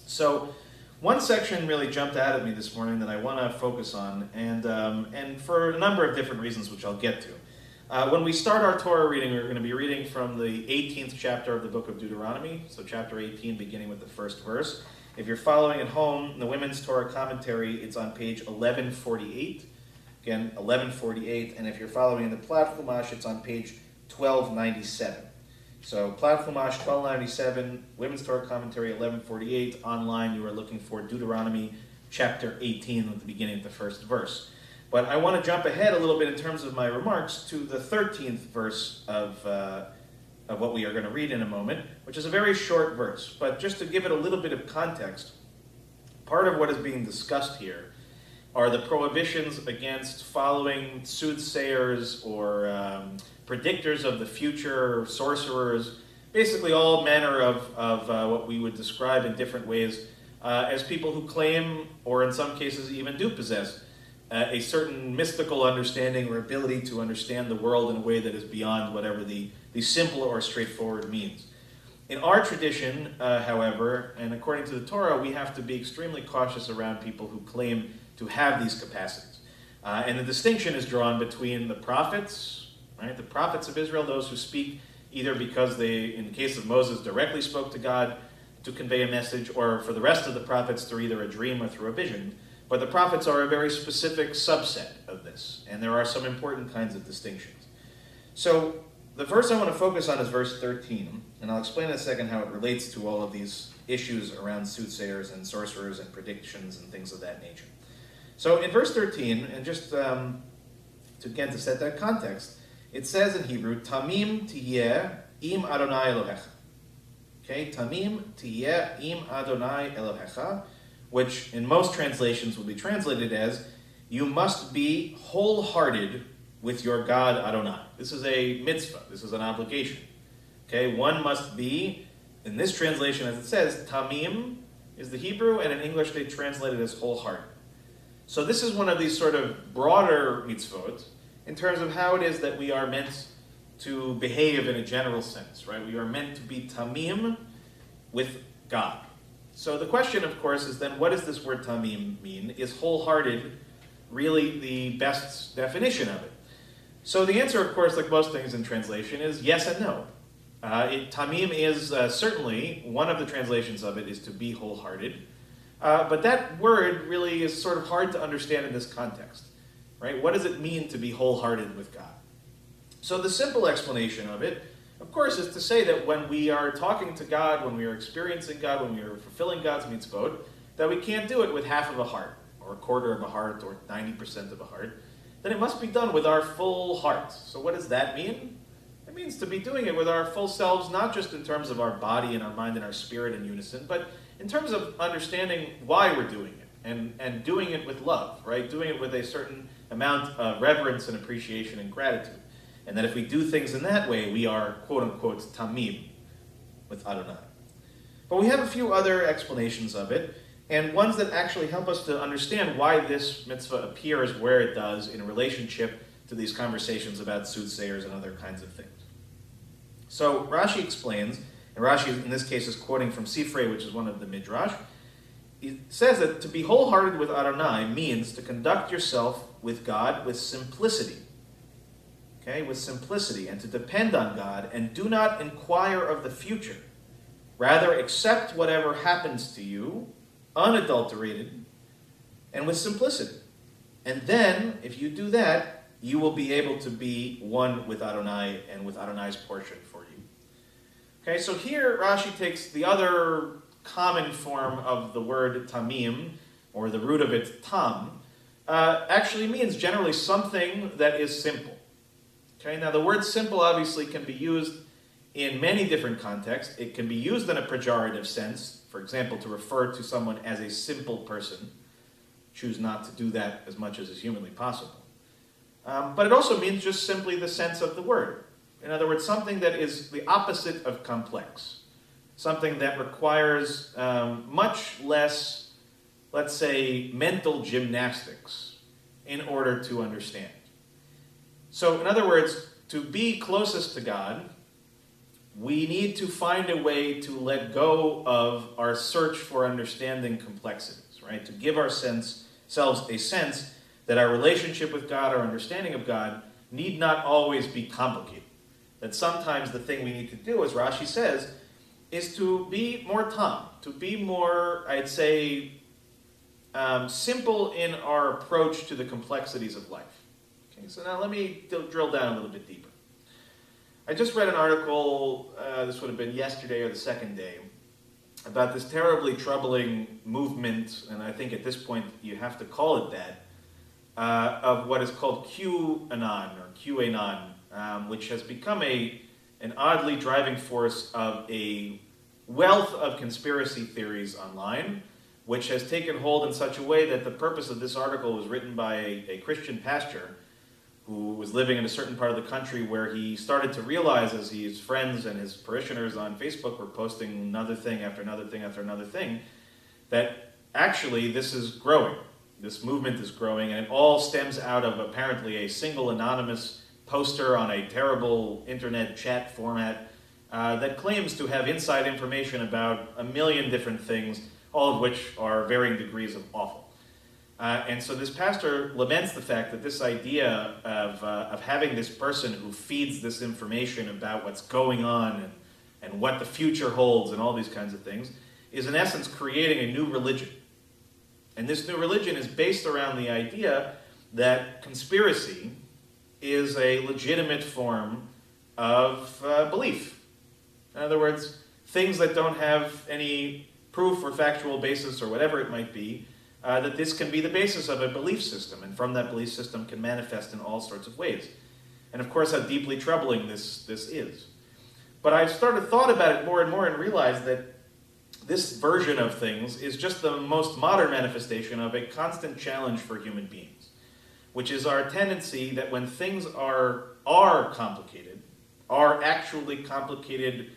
So one section really jumped out at me this morning that I want to focus on, and for a number of different reasons, which I'll get to. When we start our Torah reading, we're going to be reading from the 18th chapter of the book of Deuteronomy, so chapter 18, beginning with the first verse. If you're following at home, in the Women's Torah Commentary, it's on page 1148. Again, 1148, and if you're following in the Plat Chumash, it's on page 1297. So Plat Chumash 1297, Women's Torah Commentary 1148. Online, you are looking for Deuteronomy chapter 18 at the beginning of the first verse. But I want to jump ahead a little bit in terms of my remarks to the 13th verse of what we are going to read in a moment, which is a very short verse. But just to give it a little bit of context, part of what is being discussed here are the prohibitions against following soothsayers or predictors of the future, sorcerers, basically all manner of what we would describe in different ways as people who claim, or in some cases even do possess, a certain mystical understanding or ability to understand the world in a way that is beyond whatever the simple or straightforward means. In our tradition, however, and according to the Torah, we have to be extremely cautious around people who claim to have these capacities. And the distinction is drawn between the prophets, right? The prophets of Israel, those who speak either because they, in the case of Moses, directly spoke to God to convey a message, or for the rest of the prophets through either a dream or through a vision. But the prophets are a very specific subset of this, and there are some important kinds of distinctions. So the verse I want to focus on is verse 13, and I'll explain in a second how it relates to all of these issues around soothsayers and sorcerers and predictions and things of that nature. So in verse 13, and just to set that context, it says in Hebrew, Tamim tiyeh im Adonai Elohecha. Okay, Tamim tiyeh im Adonai Elohecha, which in most translations will be translated as, you must be wholehearted with your God Adonai. This is a mitzvah. This is an obligation. Okay, one must be, in this translation as it says, Tamim is the Hebrew, and in English they translate it as wholehearted. So this is one of these sort of broader mitzvot in terms of how it is that we are meant to behave in a general sense, right? We are meant to be tamim with God. So the question, of course, is then what does this word tamim mean? Is wholehearted really the best definition of it? So the answer, of course, like most things in translation, is yes and no. Tamim is certainly, one of the translations of it is to be wholehearted. But that word really is sort of hard to understand in this context, right? What does it mean to be wholehearted with God? So the simple explanation of it, of course, is to say that when we are talking to God, when we are experiencing God, when we are fulfilling God's mitzvot, that we can't do it with half of a heart, or a quarter of a heart, or 90% of a heart. Then it must be done with our full heart. So what does that mean? It means to be doing it with our full selves, not just in terms of our body and our mind and our spirit in unison, but in terms of understanding why we're doing it, and doing it with love, right? Doing it with a certain amount of reverence and appreciation and gratitude. And that if we do things in that way, we are, quote-unquote, tamim with Adonai. But we have a few other explanations of it, and ones that actually help us to understand why this mitzvah appears where it does in relationship to these conversations about soothsayers and other kinds of things. So Rashi explains, and Rashi in this case is quoting from Sifrei, which is one of the Midrash. He says that to be wholehearted with Adonai means to conduct yourself with God with simplicity. Okay, with simplicity, and to depend on God, and do not inquire of the future. Rather, accept whatever happens to you, unadulterated, and with simplicity. And then, if you do that, you will be able to be one with Adonai and with Adonai's portion for you. Okay, so here Rashi takes the other common form of the word tamim, or the root of it, tam, actually means generally something that is simple. Okay, now the word simple obviously can be used in many different contexts. It can be used in a pejorative sense, for example, to refer to someone as a simple person. Choose not to do that as much as is humanly possible. But it also means just simply the sense of the word. In other words, something that is the opposite of complex. Something that requires much less, let's say, mental gymnastics in order to understand. So, in other words, to be closest to God we need to find a way to let go of our search for understanding complexities, right? To give ourselves a sense that our relationship with God, our understanding of God, need not always be complicated. That sometimes the thing we need to do, as Rashi says, is to be more tam, to be more, I'd say, simple in our approach to the complexities of life. Okay, so now let me drill down a little bit deeper. I just read an article, this would have been yesterday or the second day, about this terribly troubling movement, and I think at this point you have to call it that, of what is called QAnon, which has become an oddly driving force of a wealth of conspiracy theories online, which has taken hold in such a way that the purpose of this article was written by a Christian pastor who was living in a certain part of the country where he started to realize, as his friends and his parishioners on Facebook were posting another thing after another thing after another thing, that actually this is growing. This movement is growing, and it all stems out of apparently a single anonymous poster on a terrible internet chat format that claims to have inside information about a million different things, all of which are varying degrees of awful. And so this pastor laments the fact that this idea of having this person who feeds this information about what's going on and what the future holds and all these kinds of things is in essence creating a new religion. And this new religion is based around the idea that conspiracy is a legitimate form of belief. In other words, things that don't have any proof or factual basis or whatever it might be, that this can be the basis of a belief system, and from that belief system can manifest in all sorts of ways. And of course, how deeply troubling this is. But I've thought about it more and more and realized that this version of things is just the most modern manifestation of a constant challenge for human beings, which is our tendency that when things are complicated, are actually complicated,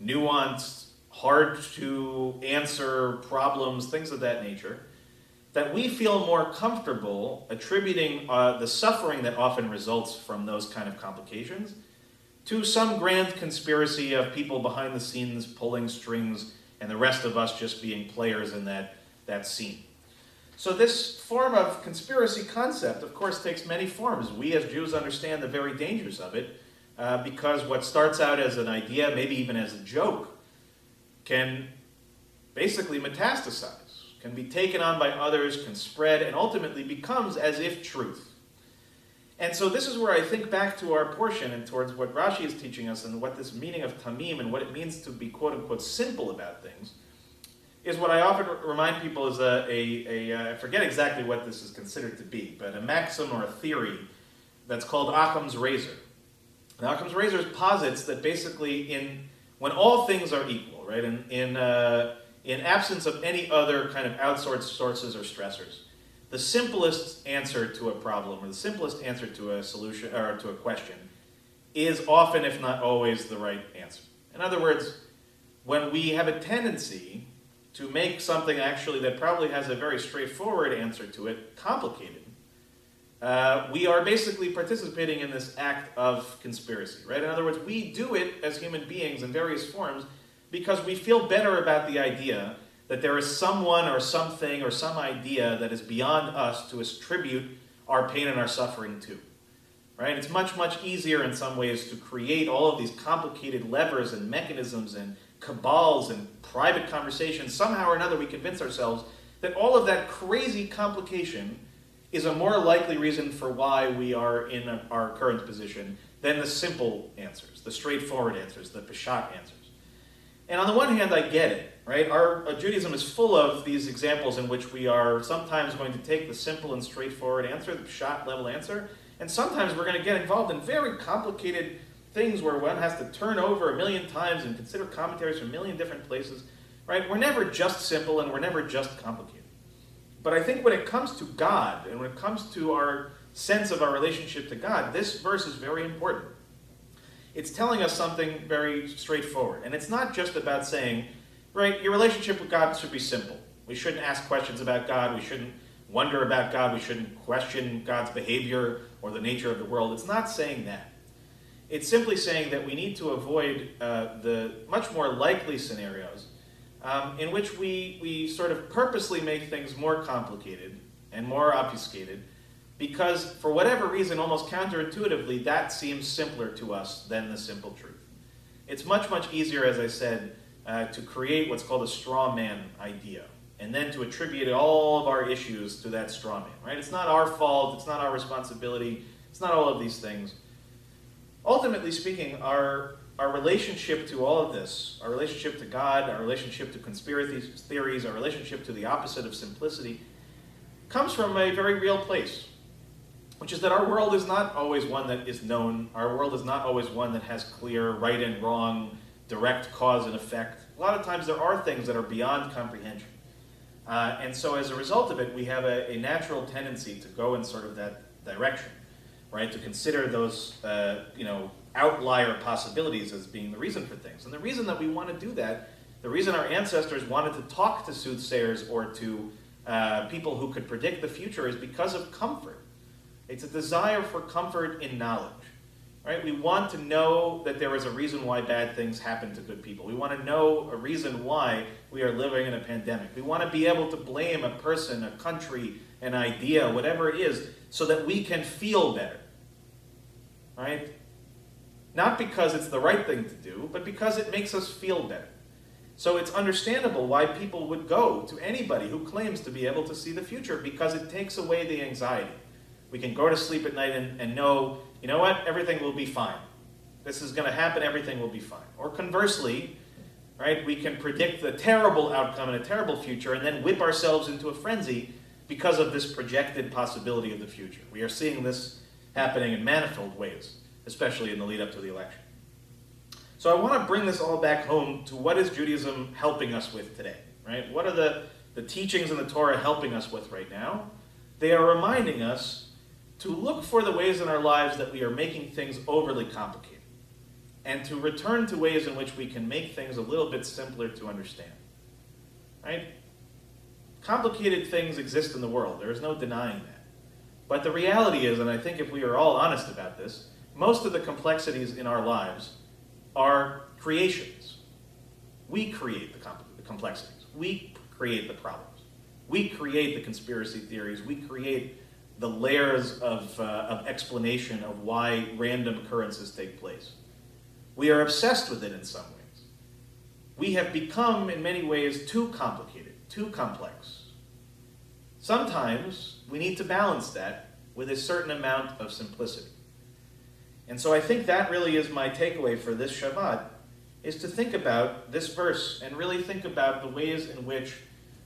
nuanced, hard to answer problems, things of that nature, that we feel more comfortable attributing the suffering that often results from those kind of complications to some grand conspiracy of people behind the scenes pulling strings and the rest of us just being players in that scene. So this form of conspiracy concept, of course, takes many forms. We as Jews understand the very dangers of it because what starts out as an idea, maybe even as a joke, can basically metastasize, can be taken on by others, can spread, and ultimately becomes as if truth. And so this is where I think back to our portion and towards what Rashi is teaching us and what this meaning of tamim and what it means to be quote-unquote simple about things is what I often remind people is I forget exactly what this is considered to be, but a maxim or a theory that's called Occam's razor. And Occam's razor posits that basically when all things are equal, right, in absence of any other kind of outsourced sources or stressors, the simplest answer to a problem or the simplest answer to a solution or to a question is often, if not always, the right answer. In other words, when we have a tendency to make something actually that probably has a very straightforward answer to it complicated, we are basically participating in this act of conspiracy, right? In other words, we do it as human beings in various forms because we feel better about the idea that there is someone or something or some idea that is beyond us to attribute our pain and our suffering to, right? It's much, much easier in some ways to create all of these complicated levers and mechanisms and cabals and private conversations. Somehow or another we convince ourselves that all of that crazy complication is a more likely reason for why we are in our current position than the simple answers, the straightforward answers, the peshat answers. And on the one hand, I get it, right? Our Judaism is full of these examples in which we are sometimes going to take the simple and straightforward answer, the pshat level answer, and sometimes we're going to get involved in very complicated things where one has to turn over a million times and consider commentaries from a million different places, right? We're never just simple and we're never just complicated. But I think when it comes to God and when it comes to our sense of our relationship to God, this verse is very important. It's telling us something very straightforward. And it's not just about saying, right, your relationship with God should be simple. We shouldn't ask questions about God. We shouldn't wonder about God. We shouldn't question God's behavior or the nature of the world. It's not saying that. It's simply saying that we need to avoid the much more likely scenarios in which we sort of purposely make things more complicated and more obfuscated because, for whatever reason, almost counterintuitively, that seems simpler to us than the simple truth. It's much, much easier, as I said, to create what's called a straw man idea, and then to attribute all of our issues to that straw man, right? It's not our fault, it's not our responsibility, it's not all of these things. Ultimately speaking, our relationship to all of this, our relationship to God, our relationship to conspiracy theories, our relationship to the opposite of simplicity, comes from a very real place, which is that our world is not always one that is known. Our world is not always one that has clear right and wrong, direct cause and effect. A lot of times there are things that are beyond comprehension. And so as a result of it, we have a natural tendency to go in sort of that direction, right? To consider those, outlier possibilities as being the reason for things. And the reason that we want to do that, the reason our ancestors wanted to talk to soothsayers or to people who could predict the future is because of comfort. It's a desire for comfort in knowledge, right? We want to know that there is a reason why bad things happen to good people. We want to know a reason why we are living in a pandemic. We want to be able to blame a person, a country, an idea, whatever it is, so that we can feel better, right? Not because it's the right thing to do, but because it makes us feel better. So it's understandable why people would go to anybody who claims to be able to see the future, because it takes away the anxiety. We can go to sleep at night and know, you know what, everything will be fine. This is going to happen, everything will be fine. Or conversely, right, we can predict the terrible outcome in a terrible future and then whip ourselves into a frenzy because of this projected possibility of the future. We are seeing this happening in manifold ways, especially in the lead up to the election. So I want to bring this all back home to what is Judaism helping us with today, right? What are the teachings in the Torah helping us with right now? They are reminding us to look for the ways in our lives that we are making things overly complicated, and to return to ways in which we can make things a little bit simpler to understand, right? Complicated things exist in the world. There is no denying that. But the reality is, and I think if we are all honest about this, most of the complexities in our lives are creations. We create the complexities. We create the problems. We create the conspiracy theories. We create the layers of explanation of why random occurrences take place. We are obsessed with it in some ways. We have become, in many ways, too complicated, too complex. Sometimes we need to balance that with a certain amount of simplicity. And so I think that really is my takeaway for this Shabbat, is to think about this verse and really think about the ways in which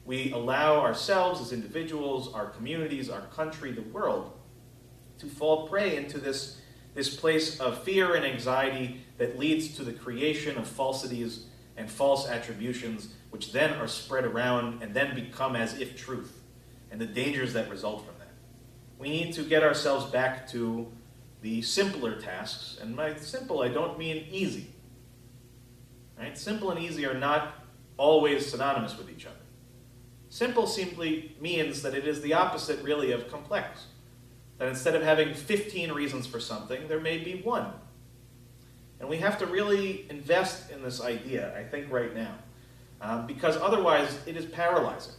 we allow ourselves as individuals, our communities, our country, the world, to fall prey into this place of fear and anxiety that leads to the creation of falsities and false attributions, which then are spread around and then become as if truth, and the dangers that result from that. We need to get ourselves back to the simpler tasks, and by simple I don't mean easy. Right? Simple and easy are not always synonymous with each other. Simple simply means that it is the opposite, really, of complex. That instead of having 15 reasons for something, there may be one. And we have to really invest in this idea, I think, right now, because otherwise it is paralyzing.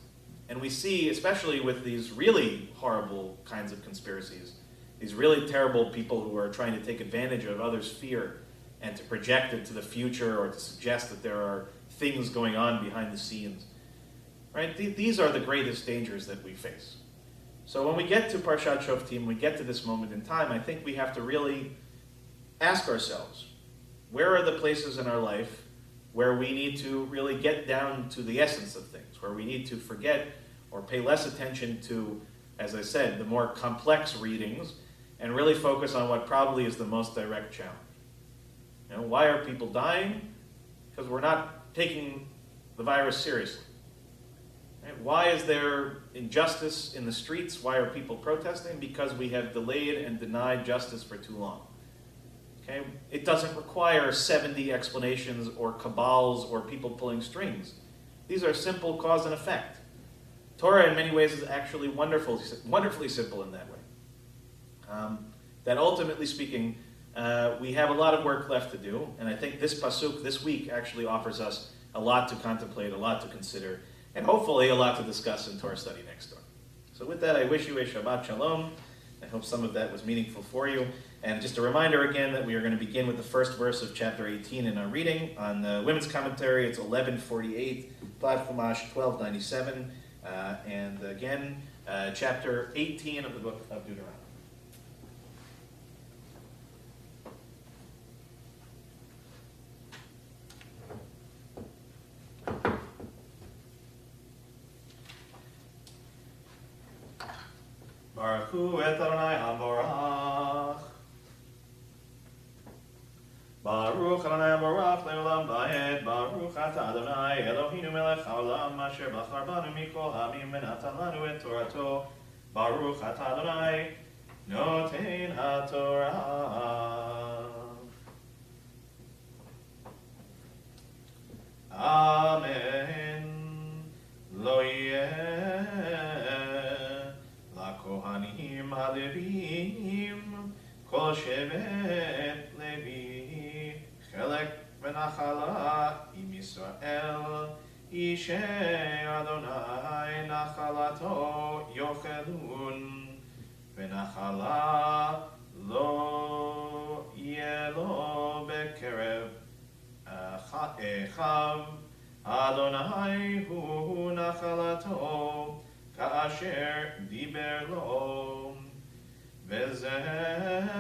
And we see, especially with these really horrible kinds of conspiracies, these really terrible people who are trying to take advantage of others' fear and to project it to the future or to suggest that there are things going on behind the scenes. Right? These are the greatest dangers that we face. So when we get to Parshat Shoftim, we get to this moment in time, I think we have to really ask ourselves, where are the places in our life where we need to really get down to the essence of things, where we need to forget or pay less attention to, as I said, the more complex readings, and really focus on what probably is the most direct challenge. You know, why are people dying? Because we're not taking the virus seriously. Right? Why is there injustice in the streets? Why are people protesting? Because we have delayed and denied justice for too long. Okay? It doesn't require 70 explanations or cabals or people pulling strings. These are simple cause and effect. Torah, in many ways, is actually wonderfully simple in that way. That ultimately speaking, we have a lot of work left to do, and I think this pasuk this week actually offers us a lot to contemplate, a lot to consider, and hopefully a lot to discuss in Torah study next door. So with that, I wish you a Shabbat Shalom. I hope some of that was meaningful for you. And just a reminder again that we are going to begin with the first verse of chapter 18 in our reading. On the women's commentary, it's 1148, Bad Chumash 1297, and again, chapter 18 of the book of Deuteronomy. Baruch hu et Adonai HaMorach. Baruch Adonai HaMorach le'olam va'ed. Baruch ata Adonai Eloheinu melech haolam asher bachar banu mikol ha'amim v'natan lanu et Torato. Baruch ata Adonai noten haTorah. Amen. Lo yeh Kohanim HaLevim, Kol Shevet Levi, Chelek V'Nachala Im Yisrael, Ishei Adonai Nachalato Yochelun, V'Nachala Lo Yelo Bekerev Echav, Adonai Hu Nachalato, Ka'asher diber lo, v'zeh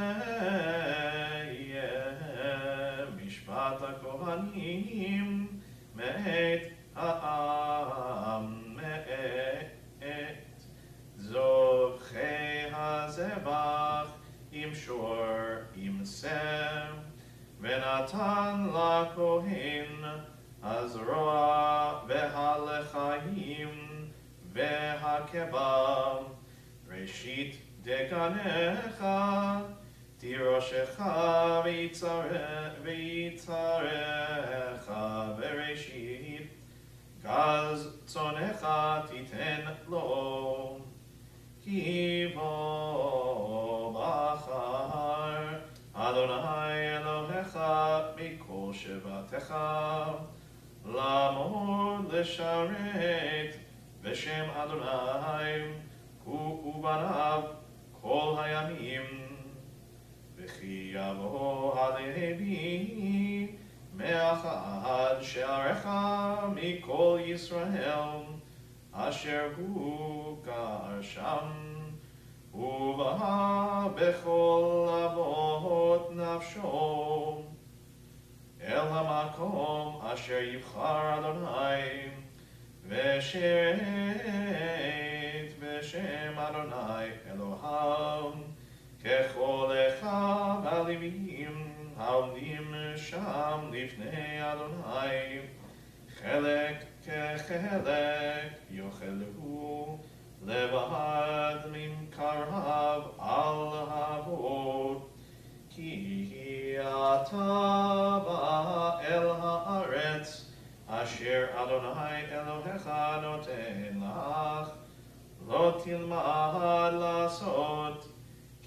yeh mishpat ha'kohanim me'et ha'am me'et zovchei ha'zebach im shor im sem v'natan la'kohin hazroa v'ha'lechayim והקבב, ראשית דגניך, תירושך ויצריך, וראשית גז צונך תיתן לו, כי בו בחר אדוני אלוהיך מכל שבתך, לעמוד לשרת בשם אדוני ובניו כל הימים, וכי יבוא הלוי מאחד שעריך מכל ישראל אשר הוא גר שם, ובא בכל אבות נפשו אל המקום אשר יבחר אדוני, ושרת בשם אדוני אלוהיו, ככל אחיו הלוויים העומדים שם לפני אדוני, חלק כחלק יאכלו לבד ממקרב על אבות, כי אתה בא אל הארץ אשר אדוני אלוהיך נותן לך, לא תלמד לעשות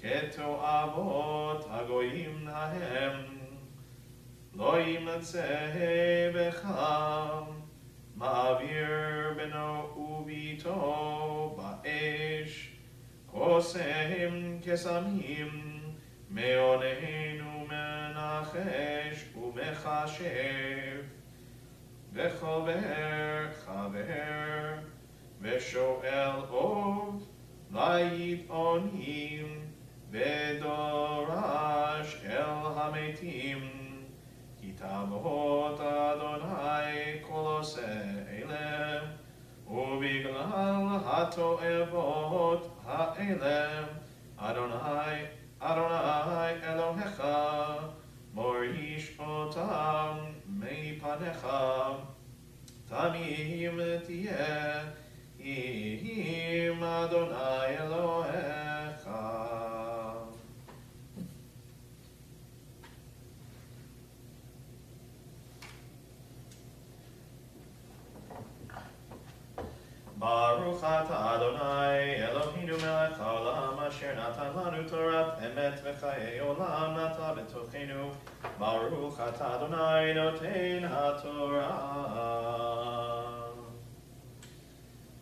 כתועבות הגויים ההם, לא ימצא בך מעביר בנו וביתו באש, כוסם כסמים, מעונן ומנחש ומחשב, וחובר חבר, ושואל עוד ליתעונים, ודורש אל המתים, כי תעבוד אדוני כל עושה אלה, ובגלל התועבות האלה, אדוני אלוהיך מוריש אותם מפניך, תמים תהיה עם אדוני אלוהיך. ברוך אתה אדוני אלוהינו מלך העולם asher natan lanu Torat emet v'chayei olam nata b'tochenu. Baruch atah Adonai noten haTorah.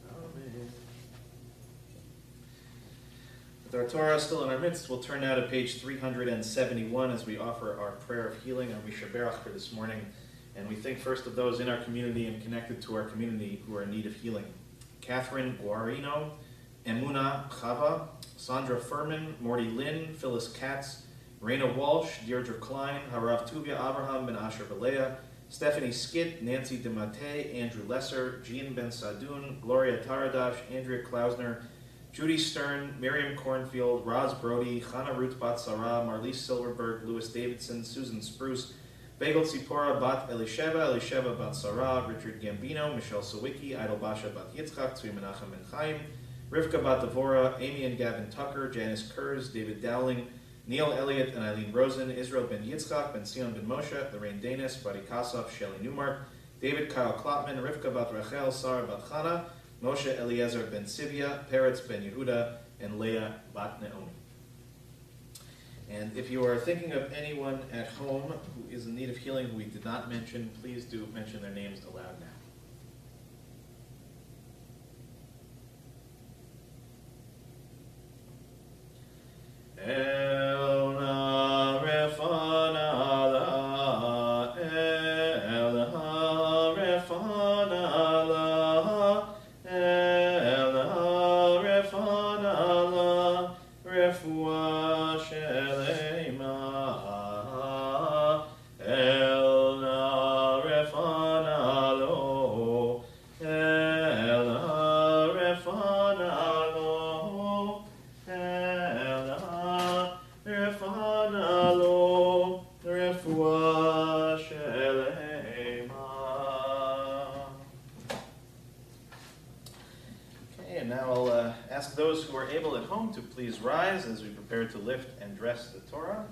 Amen. With our Torah still in our midst, we'll turn now to page 371 as we offer our prayer of healing on Mishaberach for this morning. And we think first of those in our community and connected to our community who are in need of healing. Catherine Guarino, Emuna Chava, Sandra Furman, Morty Lynn, Phyllis Katz, Raina Walsh, Deirdre Klein, Harav Tuvia Abraham ben Asher Balea, Stephanie Skid, Nancy DeMate, Andrew Lesser, Jean Ben Sadun, Gloria Taradash, Andrea Klausner, Judy Stern, Miriam Cornfield, Roz Brody, Chana Ruth Bat Sarah, Marlise Silverberg, Louis Davidson, Susan Spruce, Bagel Tzipora Bat Elisheva Bat Sarah, Richard Gambino, Michelle Sawicki, Idol Basha Bat Yitzchak, Tzvi Menachem Ben Chaim, Rivka Bat Devora, Amy and Gavin Tucker, Janice Kurz, David Dowling, Neil Elliott and Eileen Rosen, Israel Ben Yitzchak, Ben Sion Ben Moshe, Lorraine Danis, Buddy Kassoff, Shelley Newmark, David Kyle Klopman, Rivka Bat Rachel, Sarah Bat Chana, Moshe Eliezer Ben Sivia, Peretz Ben Yehuda, and Leah Bat Naomi. And if you are thinking of anyone at home who is in need of healing who we did not mention, please do mention their names aloud now. El Refanala, El Refanala, El Refanala, Refua Shelema, El Refanalo, El Refanalo, Refanalo, Refua Shelema. Okay, and now I'll ask those who are able at home to please rise as we prepare to lift and dress the Torah.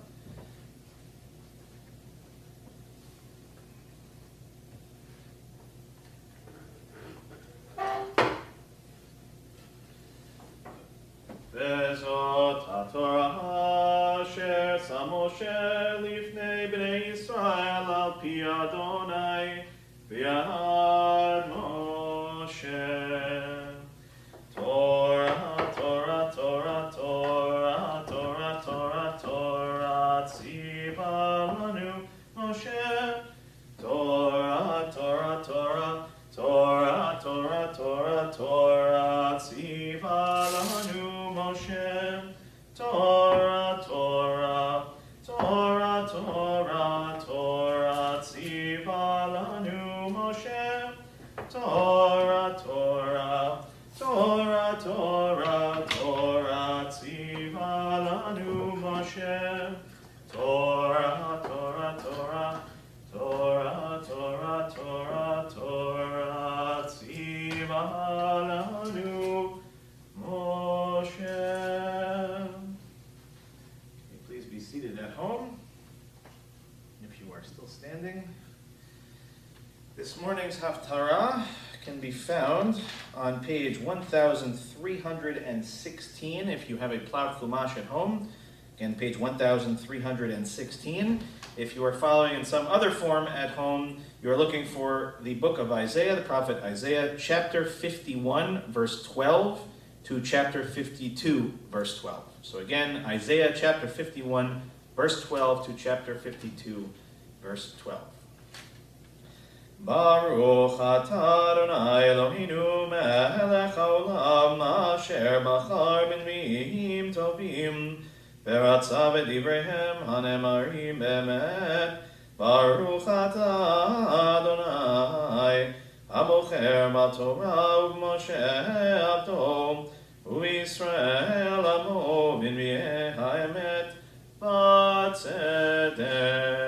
Vezot HaTorah asher sa Moshe lifnei bnei Yisrael al pi Adonai v'yad Moshe. Torah, Torah, Torah, Torah, Torah, Torah, Torah, tziva lanu Moshe. Torah, Torah, Torah, Torah, Torah, Torah, Torah, tziva lanu Moshe. Torah, Torah, Torah, Torah, Torah, tziva lanu Moshe. Torah, Torah, Torah, Torah, Torah, tziva lanu Moshe. Torah, Torah, Torah, Torah, Torah, Torah, Torah, tziva lanu Moshe. Can you please be seated at home, if you are still standing. This morning's Haftarah can be found on page 1316 if you have a plowed chumash at home. Again, page 1316. If you are following in some other form at home, you are looking for the book of Isaiah, the prophet Isaiah, chapter 51, verse 12 to chapter 52, verse 12. So again, Isaiah chapter 51, verse 12 to chapter 52, verse 12. Baruch atah Adonai Eloheinu melech haolam asher bachar b'nviim tovim v'ratza b'divreihem hanemarim be'emet. Baruch atah Adonai abocher b'torah u'b'Moshe abdo u'Yisrael amo b'nviei ha'emet b'tzedek.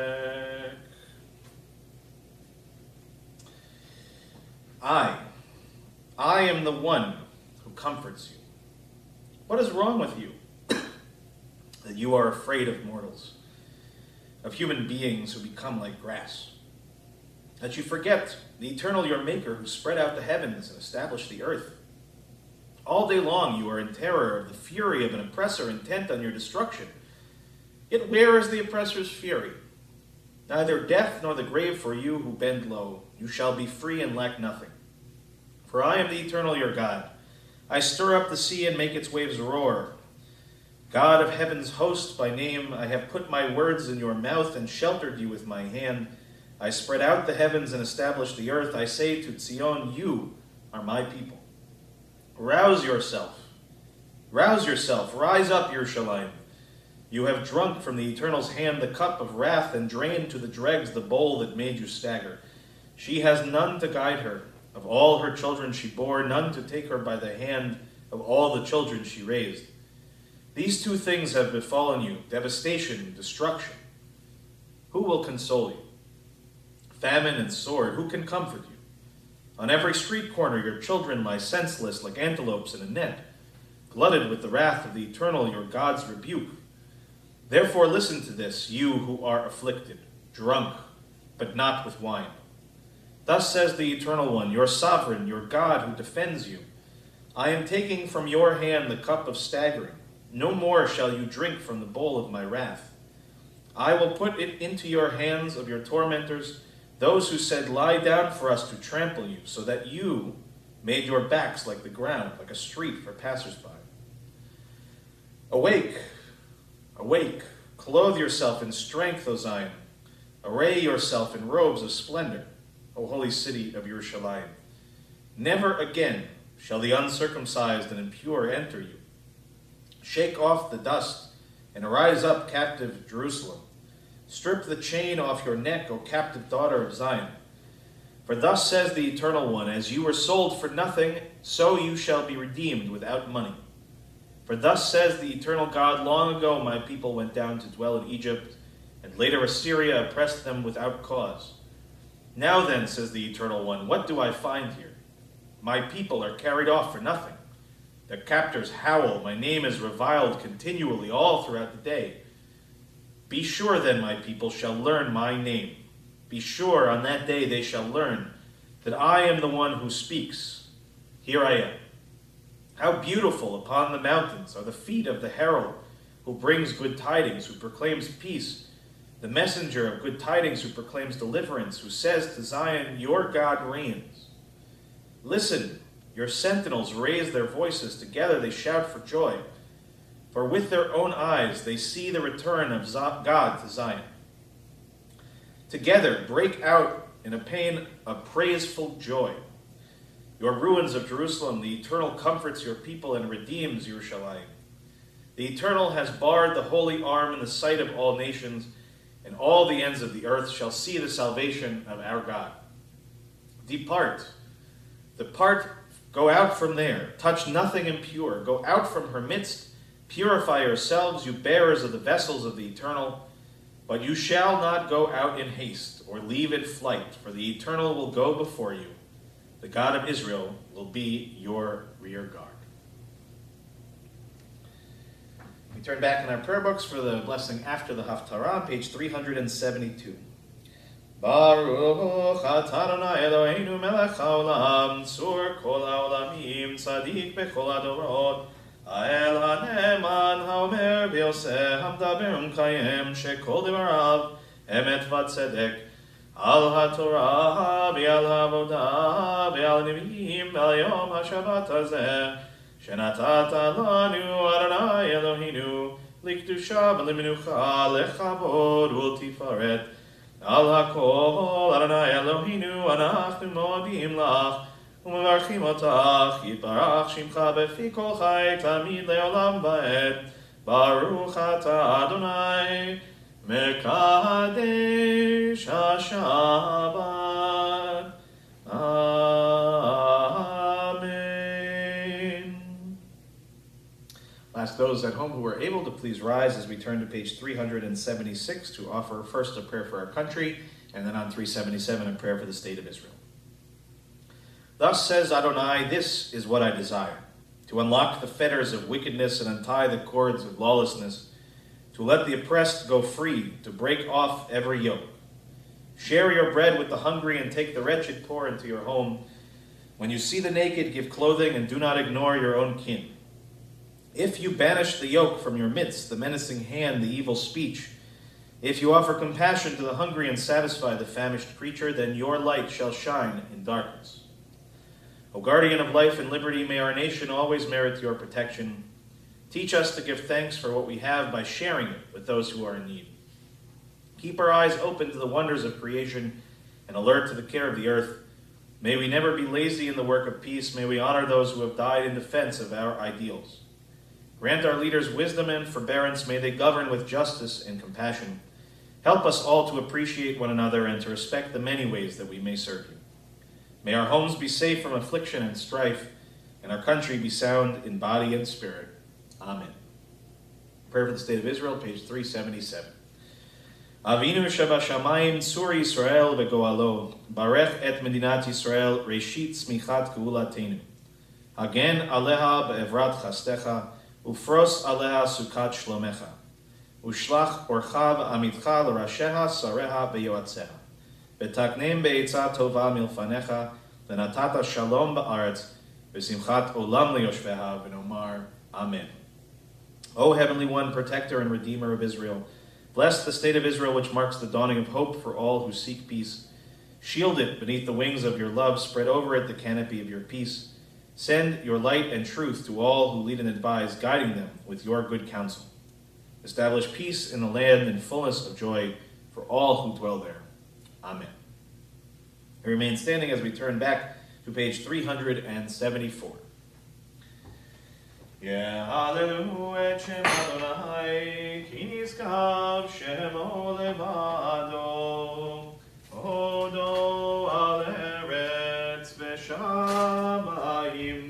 I am the one who comforts you. What is wrong with you? That you are afraid of mortals, of human beings who become like grass. That you forget the eternal your Maker who spread out the heavens and established the earth. All day long you are in terror of the fury of an oppressor intent on your destruction. Yet where is the oppressor's fury? Neither death nor the grave for you who bend low. You shall be free and lack nothing. For I am the eternal your God. I stir up the sea and make its waves roar. God of heaven's host by name, I have put my words in your mouth and sheltered you with my hand. I spread out the heavens and established the earth. I say to Zion, you are my people. Rouse yourself. Rouse yourself. Rise up, Yerushalayim. You have drunk from the Eternal's hand the cup of wrath and drained to the dregs the bowl that made you stagger. She has none to guide her. Of all her children she bore, none to take her by the hand of all the children she raised. These two things have befallen you, devastation and destruction. Who will console you? Famine and sword, who can comfort you? On every street corner your children lie senseless like antelopes in a net, glutted with the wrath of the Eternal, your God's rebuke. Therefore listen to this, you who are afflicted, drunk, but not with wine. Thus says the Eternal One, your sovereign, your God who defends you. I am taking from your hand the cup of staggering. No more shall you drink from the bowl of my wrath. I will put it into your hands of your tormentors, those who said, lie down for us to trample you, so that you made your backs like the ground, like a street for passers-by. Awake, awake, clothe yourself in strength, O Zion. Array yourself in robes of splendor, O holy city of Yerushalayim. Never again shall the uncircumcised and impure enter you. Shake off the dust and arise up, captive Jerusalem. Strip the chain off your neck, O captive daughter of Zion. For thus says the Eternal One, as you were sold for nothing, so you shall be redeemed without money. For thus says the Eternal God, long ago my people went down to dwell in Egypt, and later Assyria oppressed them without cause. Now then, says the Eternal One, what do I find here? My people are carried off for nothing. Their captors howl, my name is reviled continually all throughout the day. Be sure then, my people shall learn my name. Be sure on that day they shall learn that I am the one who speaks. Here I am. How beautiful upon the mountains are the feet of the herald who brings good tidings, who proclaims peace, the messenger of good tidings who proclaims deliverance, who says to Zion, your God reigns. Listen, your sentinels raise their voices, together they shout for joy. For with their own eyes they see the return of God to Zion. Together break out in a pain of praiseful joy. Your ruins of Jerusalem, the Eternal comforts your people and redeems Yerushalayim. The Eternal has barred the holy arm in the sight of all nations, and all the ends of the earth shall see the salvation of our God. Depart, go out from there, touch nothing impure, go out from her midst, purify yourselves, you bearers of the vessels of the Eternal, but you shall not go out in haste, or leave in flight, for the Eternal will go before you. The God of Israel will be your rear guard. We turn back in our prayer books for the blessing after the Haftarah, page 372. Baruch atah Adonai Eloheinu melech haolam, tzur kol haolamim, tzadik bechol hadorot, האל הנאמן האומר ויעשה המדבר ומקיים שכל דבריו אמת וצדק על התורה ועל העבודה ועל נביאים ועל יום השבת הזה שנתת לנו אדוני אלוהינו לקדושה ולמנוחה לכבוד ולתפארת על הכל אדוני אלוהינו אנחנו מודים לך ומברכים אותך, יתברך שמך בפי כל חי, תמיד לעולם ועד. ברוך אתה אדוני, מקדש השבת. Amen. I'll ask those at home who are able to please rise as we turn to page 376 to offer first a prayer for our country, and then on 377 a prayer for the state of Israel. Thus says Adonai, this is what I desire, to unlock the fetters of wickedness and untie the cords of lawlessness, to let the oppressed go free, to break off every yoke. Share your bread with the hungry and take the wretched poor into your home. When you see the naked, give clothing, and do not ignore your own kin. If you banish the yoke from your midst, the menacing hand, the evil speech, if you offer compassion to the hungry and satisfy the famished creature, then your light shall shine in darkness. O guardian of life and liberty, may our nation always merit your protection. Teach us to give thanks for what we have by sharing it with those who are in need. Keep our eyes open to the wonders of creation and alert to the care of the earth. May we never be lazy in the work of peace. May we honor those who have died in defense of our ideals. Grant our leaders wisdom and forbearance. May they govern with justice and compassion. Help us all to appreciate one another and to respect the many ways that we may serve you. May our homes be safe from affliction and strife, and our country be sound in body and spirit. Amen. Prayer for the State of Israel, page 377. Avinu Shabashamayim Tzur Yisrael V'Goalo, Barech et Medinat Yisrael, Reshit Tzmichat Geulatenu. Hagen Aleha Be'evrat Chastecha, Ufros Aleha Sukat Shlomecha. Ushlach Orcha V'Amitcha L'Rasheha Sareha Be'yoatzeha. Betaknem Be'etzah Tova Milfanecha, V'natata Shalom Ba'aretz, V'simchat Olam Liyoshveha V'nomar. Amen. O Heavenly One, Protector and Redeemer of Israel, bless the state of Israel, which marks the dawning of hope for all who seek peace. Shield it beneath the wings of your love. Spread over it the canopy of your peace. Send your light and truth to all who lead and advise, guiding them with your good counsel. Establish peace in the land and fullness of joy for all who dwell there. Amen. We remain standing as we turn back to page 374. Yehallelu et Shem Adonai, ki nizkav Shemo levado, Odo al eretz v'shamayim,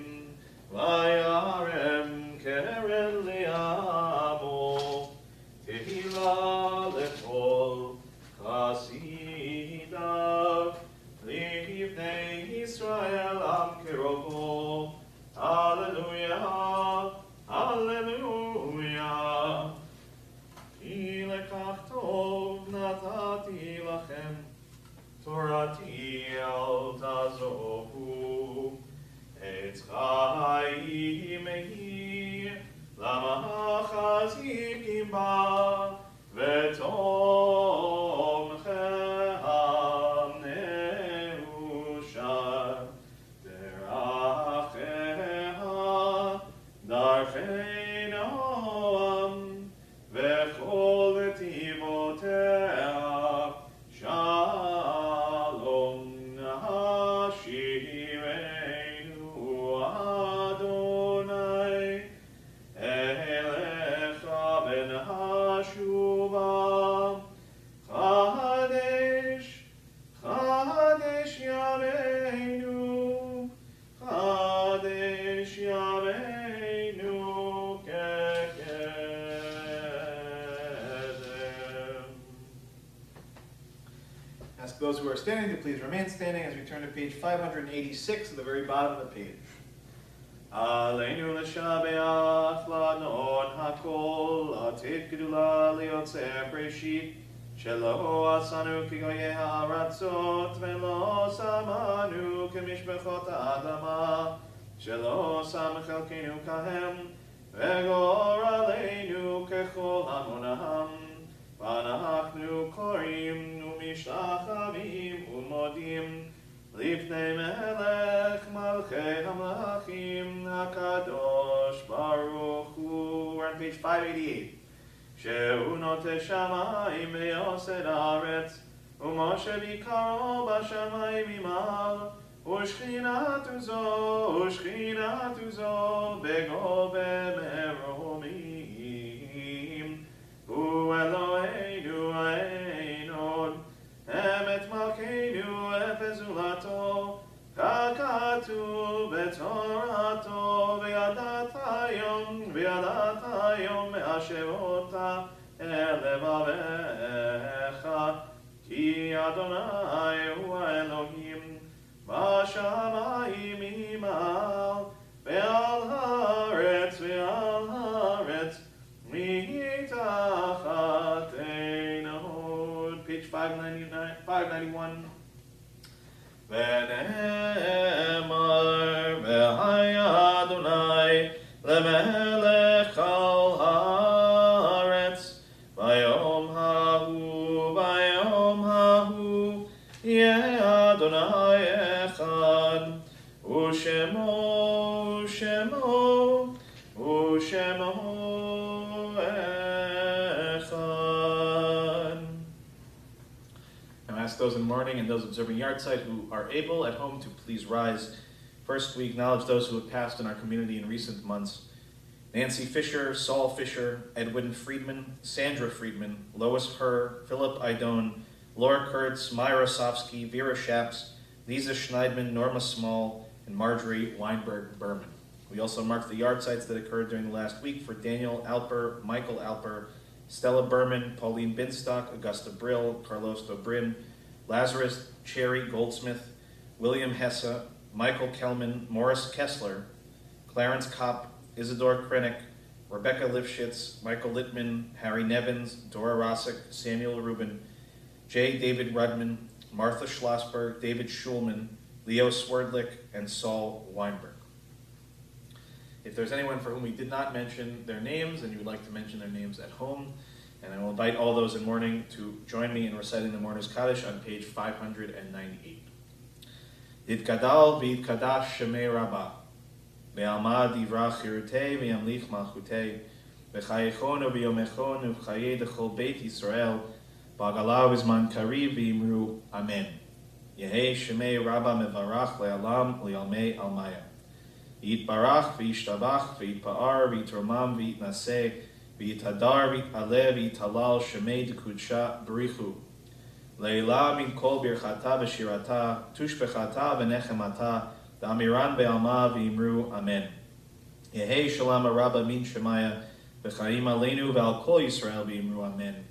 vayarem keren li'amo, tehila lekol chasidav, livnei Yisrael am kerovo. Hallelujah, hallelujah. Ki lekach tov natati lachem, Torati al tazovu, et chaim hi, lama chazikim ba, vetom che'am neusha, darchei noam, v'chol netivotea, shalom hashirenu Adonai, elecha ben hashuva, chadesh, chadesh yameinu, chadesh yameinu. Ask those who are standing to please remain standing as we turn to page 586 at the very bottom of the page. Aleinu l'shabeach lanon hakol atit gedula liyotzeh breshit shelo asanu kigoyeh haratzot velo samanu kemishbechot ha'adama shelo sam chelkenu kahem vegor aleinu kechol hamonaham. V'anachnu korim u'mishtachavim u'modim lifnei melech malchei hamlachim hakadosh baruch hu. We're on page 588. Shehu noteh shamayim ve'yosed haaretz u'moshe bikaro b'shamayim imal u'shchinatu zo begobe meromim. Hu Eloheinu Einod, Emet Malkeinu Efezulato, Kakatu Betorato, Ve'adat hayom Me'ashevota Elevavecha, Ki Adonai Hu Elohim, V'shamayim imal, Ve'al haaretz, Page 591. V'ne'emar v'haya Adonai lemelech al haaretz v'yom hahu yeh Adonai echad u'shemo echad. Now ask those in mourning and those observing yahrzeit who are able at home to please rise. First, we acknowledge those who have passed in our community in recent months. Nancy Fisher, Saul Fisher, Edwin Friedman, Sandra Friedman, Lois Herr, Philip Idone, Laura Kurtz, Myra Sofsky, Vera Shaps, Lisa Schneidman, Norma Small, and Marjorie Weinberg Berman. We also mark the yahrzeits that occurred during the last week for Daniel Alper, Michael Alper, Stella Berman, Pauline Binstock, Augusta Brill, Carlos Dobrin, Lazarus Cherry Goldsmith, William Hesse, Michael Kellman, Morris Kessler, Clarence Kopp, Isidore Krennick, Rebecca Lifshitz, Michael Littman, Harry Nevins, Dora Rossick, Samuel Rubin, J. David Rudman, Martha Schlossberg, David Schulman, Leo Swerdlick, and Saul Weinberg. If there's anyone for whom we did not mention their names and you would like to mention their names at home, and I will invite all those in mourning to join me in reciting the Mourner's Kaddish on page 598. Yitgadal v'yitkadash shemei Rabbah, ve'alma divra chirutei ve'yamlich malchutei, v'chayechon v'yomechon v'chayei dechol Beit Yisrael, ba'gala v'zman kariv v'imru Amen. Yehei shemei Rabbah mevarach le'alam le'almei almaya. Yitbarach v'yishtabach v'yitpa'ar v'yitromam v'yitnaseh v'yitadar v'yitaleh v'yitalal shemei d'kudsha b'richu. Leila min kol birchata v'shirata tushbechata v'nechemata da'amiran be'alma v'imru Amen. Yehei shalom rabba min shemaya v'chaim aleinu ve'al kol Yisrael v'imru Amen.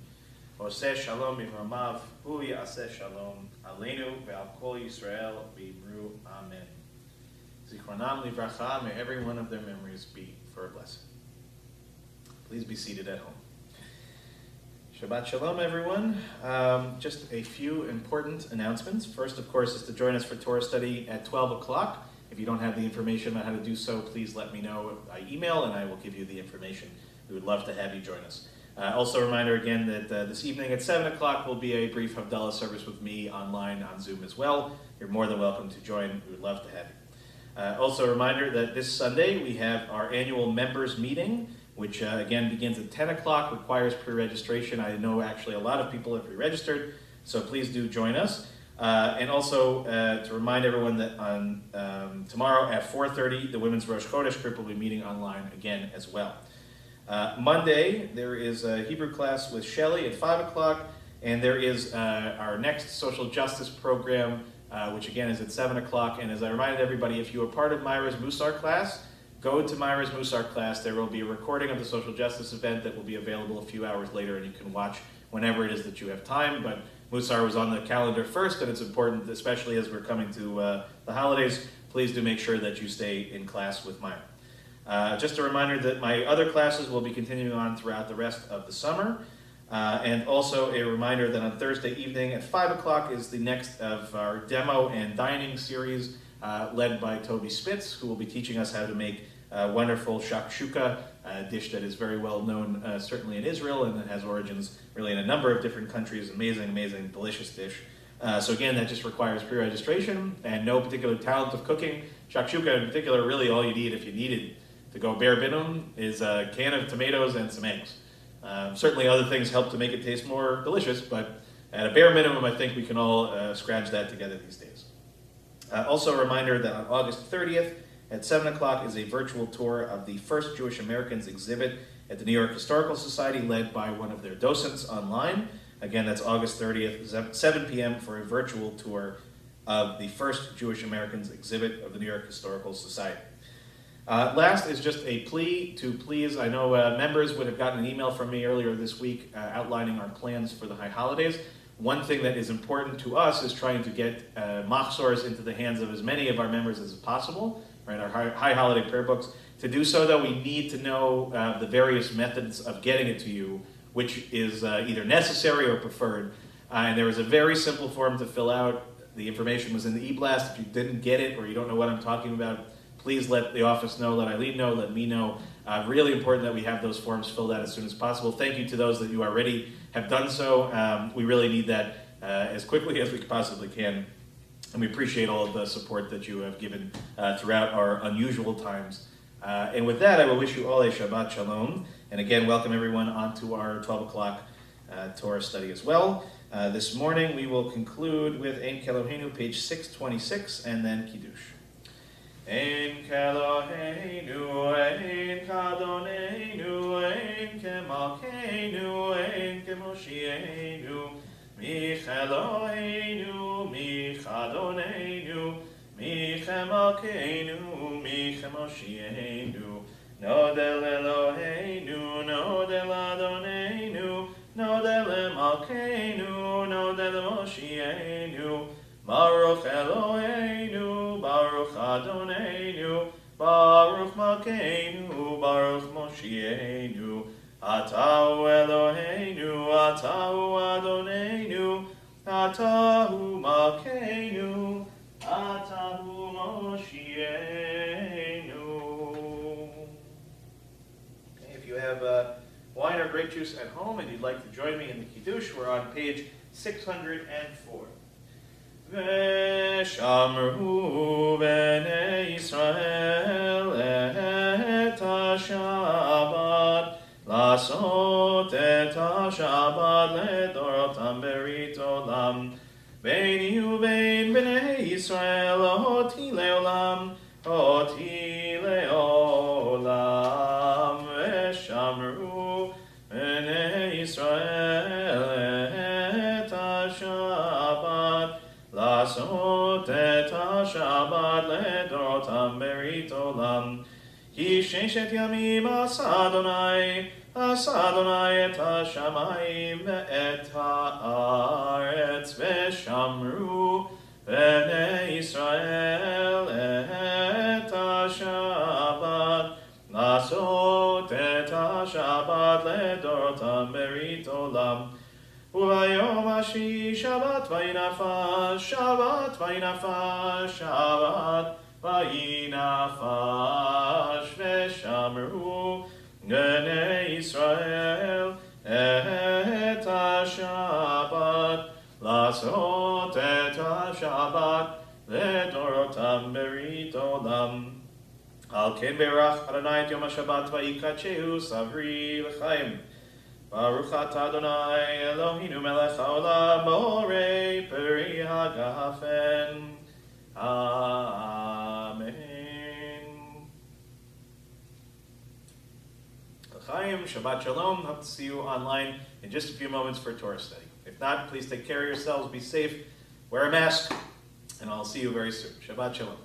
Oseh shalom b'ramav hu ya'aseh shalom aleinu ve'al kol Yisrael v'imru Amen. Zichronam livracha, may every one of their memories be for a blessing. Please be seated at home. Shabbat Shalom, everyone. Just a few important announcements. First, of course, is to join us for Torah study at 12 o'clock. If you don't have the information on how to do so, please let me know by email, and I will give you the information. We would love to have you join us. Also, a reminder again that this evening at 7 o'clock will be a brief Havdalah service with me online on Zoom as well. You're more than welcome to join. We would love to have you. Also a reminder that this Sunday we have our annual members meeting, which again begins at 10 o'clock, requires pre-registration. I know actually a lot of people have pre-registered, so please do join us. And also to remind everyone that on tomorrow at 4:30, the Women's Rosh Chodesh group will be meeting online again as well. Monday, there is a Hebrew class with Shelley at 5 o'clock, and there is our next social justice program, which again is at 7 o'clock. And as I reminded everybody, if you are part of Myra's Musar class, go to Myra's Musar class. There will be a recording of the social justice event that will be available a few hours later, and you can watch whenever it is that you have time. But Musar was on the calendar first, and it's important, especially as we're coming to the holidays, please do make sure that you stay in class with Myra. Just a reminder that my other classes will be continuing on throughout the rest of the summer. And also a reminder that on Thursday evening at 5 o'clock is the next of our demo and dining series led by Toby Spitz, who will be teaching us how to make wonderful shakshuka, a dish that is very well known certainly in Israel and that has origins really in a number of different countries. Amazing, amazing, delicious dish. So again, that just requires pre-registration and no particular talent of cooking. Shakshuka in particular, really all you need if you needed to go bare minimum is a can of tomatoes and some eggs. Certainly other things help to make it taste more delicious, but at a bare minimum, I think we can all scratch that together these days. Also a reminder that on August 30th at 7 o'clock is a virtual tour of the First Jewish Americans exhibit at the New York Historical Society, led by one of their docents online. Again, that's August 30th, 7 p.m. for a virtual tour of the First Jewish Americans exhibit of the New York Historical Society. Last is just a plea to please, I know members would have gotten an email from me earlier this week outlining our plans for the high holidays. One thing that is important to us is trying to get machzors into the hands of as many of our members as possible, right? Our high holiday prayer books. To do so, though, we need to know the various methods of getting it to you, which is either necessary or preferred. And there is a very simple form to fill out. The information was in the e-blast. If you didn't get it or you don't know what I'm talking about, please let the office know, let Eileen know, let me know. Really important that we have those forms filled out as soon as possible. Thank you to those that you already have done so. We really need that as quickly as we possibly can. And we appreciate all of the support that you have given throughout our unusual times. And with that, I will wish you all a Shabbat Shalom. And again, welcome everyone onto our 12 o'clock Torah study as well. This morning, we will conclude with Ein Keloheinu, page 626, and then Kiddush. Ein Keloheinu, Ein Kadoneinu, Ein Kemalkeinu, Ein Kemoshienu, Mich Eloheinu, Mich Adoneinu, Mich Emalkeinu, Mich Moshienu, Nodel Eloheinu, Nodel Adoneinu, Nodel Emalkeinu, Nodel Moshienu, Baruch Eloheinu, Baruch Adoneinu, Baruch Malkeinu, Baruch Moshienu, Atahu Eloheinu, Atahu Adoneinu, Atahu Malkeinu, Atahu Moshienu. Okay, if you have wine or grape juice at home and you'd like to join me in the Kiddush, we're on page 604. Veshamru bnei Yisrael et ha-Shabbat Lasot et ha-Shabbat ledorotam berit olam Beini ubein bnei Yisrael oti leolam Veshamru bnei Yisrael et ha-Shabbat Lasot et ha-Shabbat ledorotam berit olam Ki sheshet yamim asadonai et ha-shamayim et ha'aretz veshamru bnei Yisrael et ha-Shabbat Lasot et ha-Shabbat ledorotam berit olam Uvayom hashi Shabbat vayinafash Shabbat vayinafash Shabbat vayinafash veshamru bnei Yisrael et ha-Shabbat Lasot et ha-Shabbat ledorotam berit olam Al ken berach Adonai et yom ha-Shabbat vayikachehu savri l'chaim Baruch atah Adonai Eloheinu melech haolam borei peri hagafen. Amen. L'chaim, Shabbat Shalom. Hope to see you online in just a few moments for Torah study. If not, please take care of yourselves, be safe, wear a mask, and I'll see you very soon. Shabbat Shalom.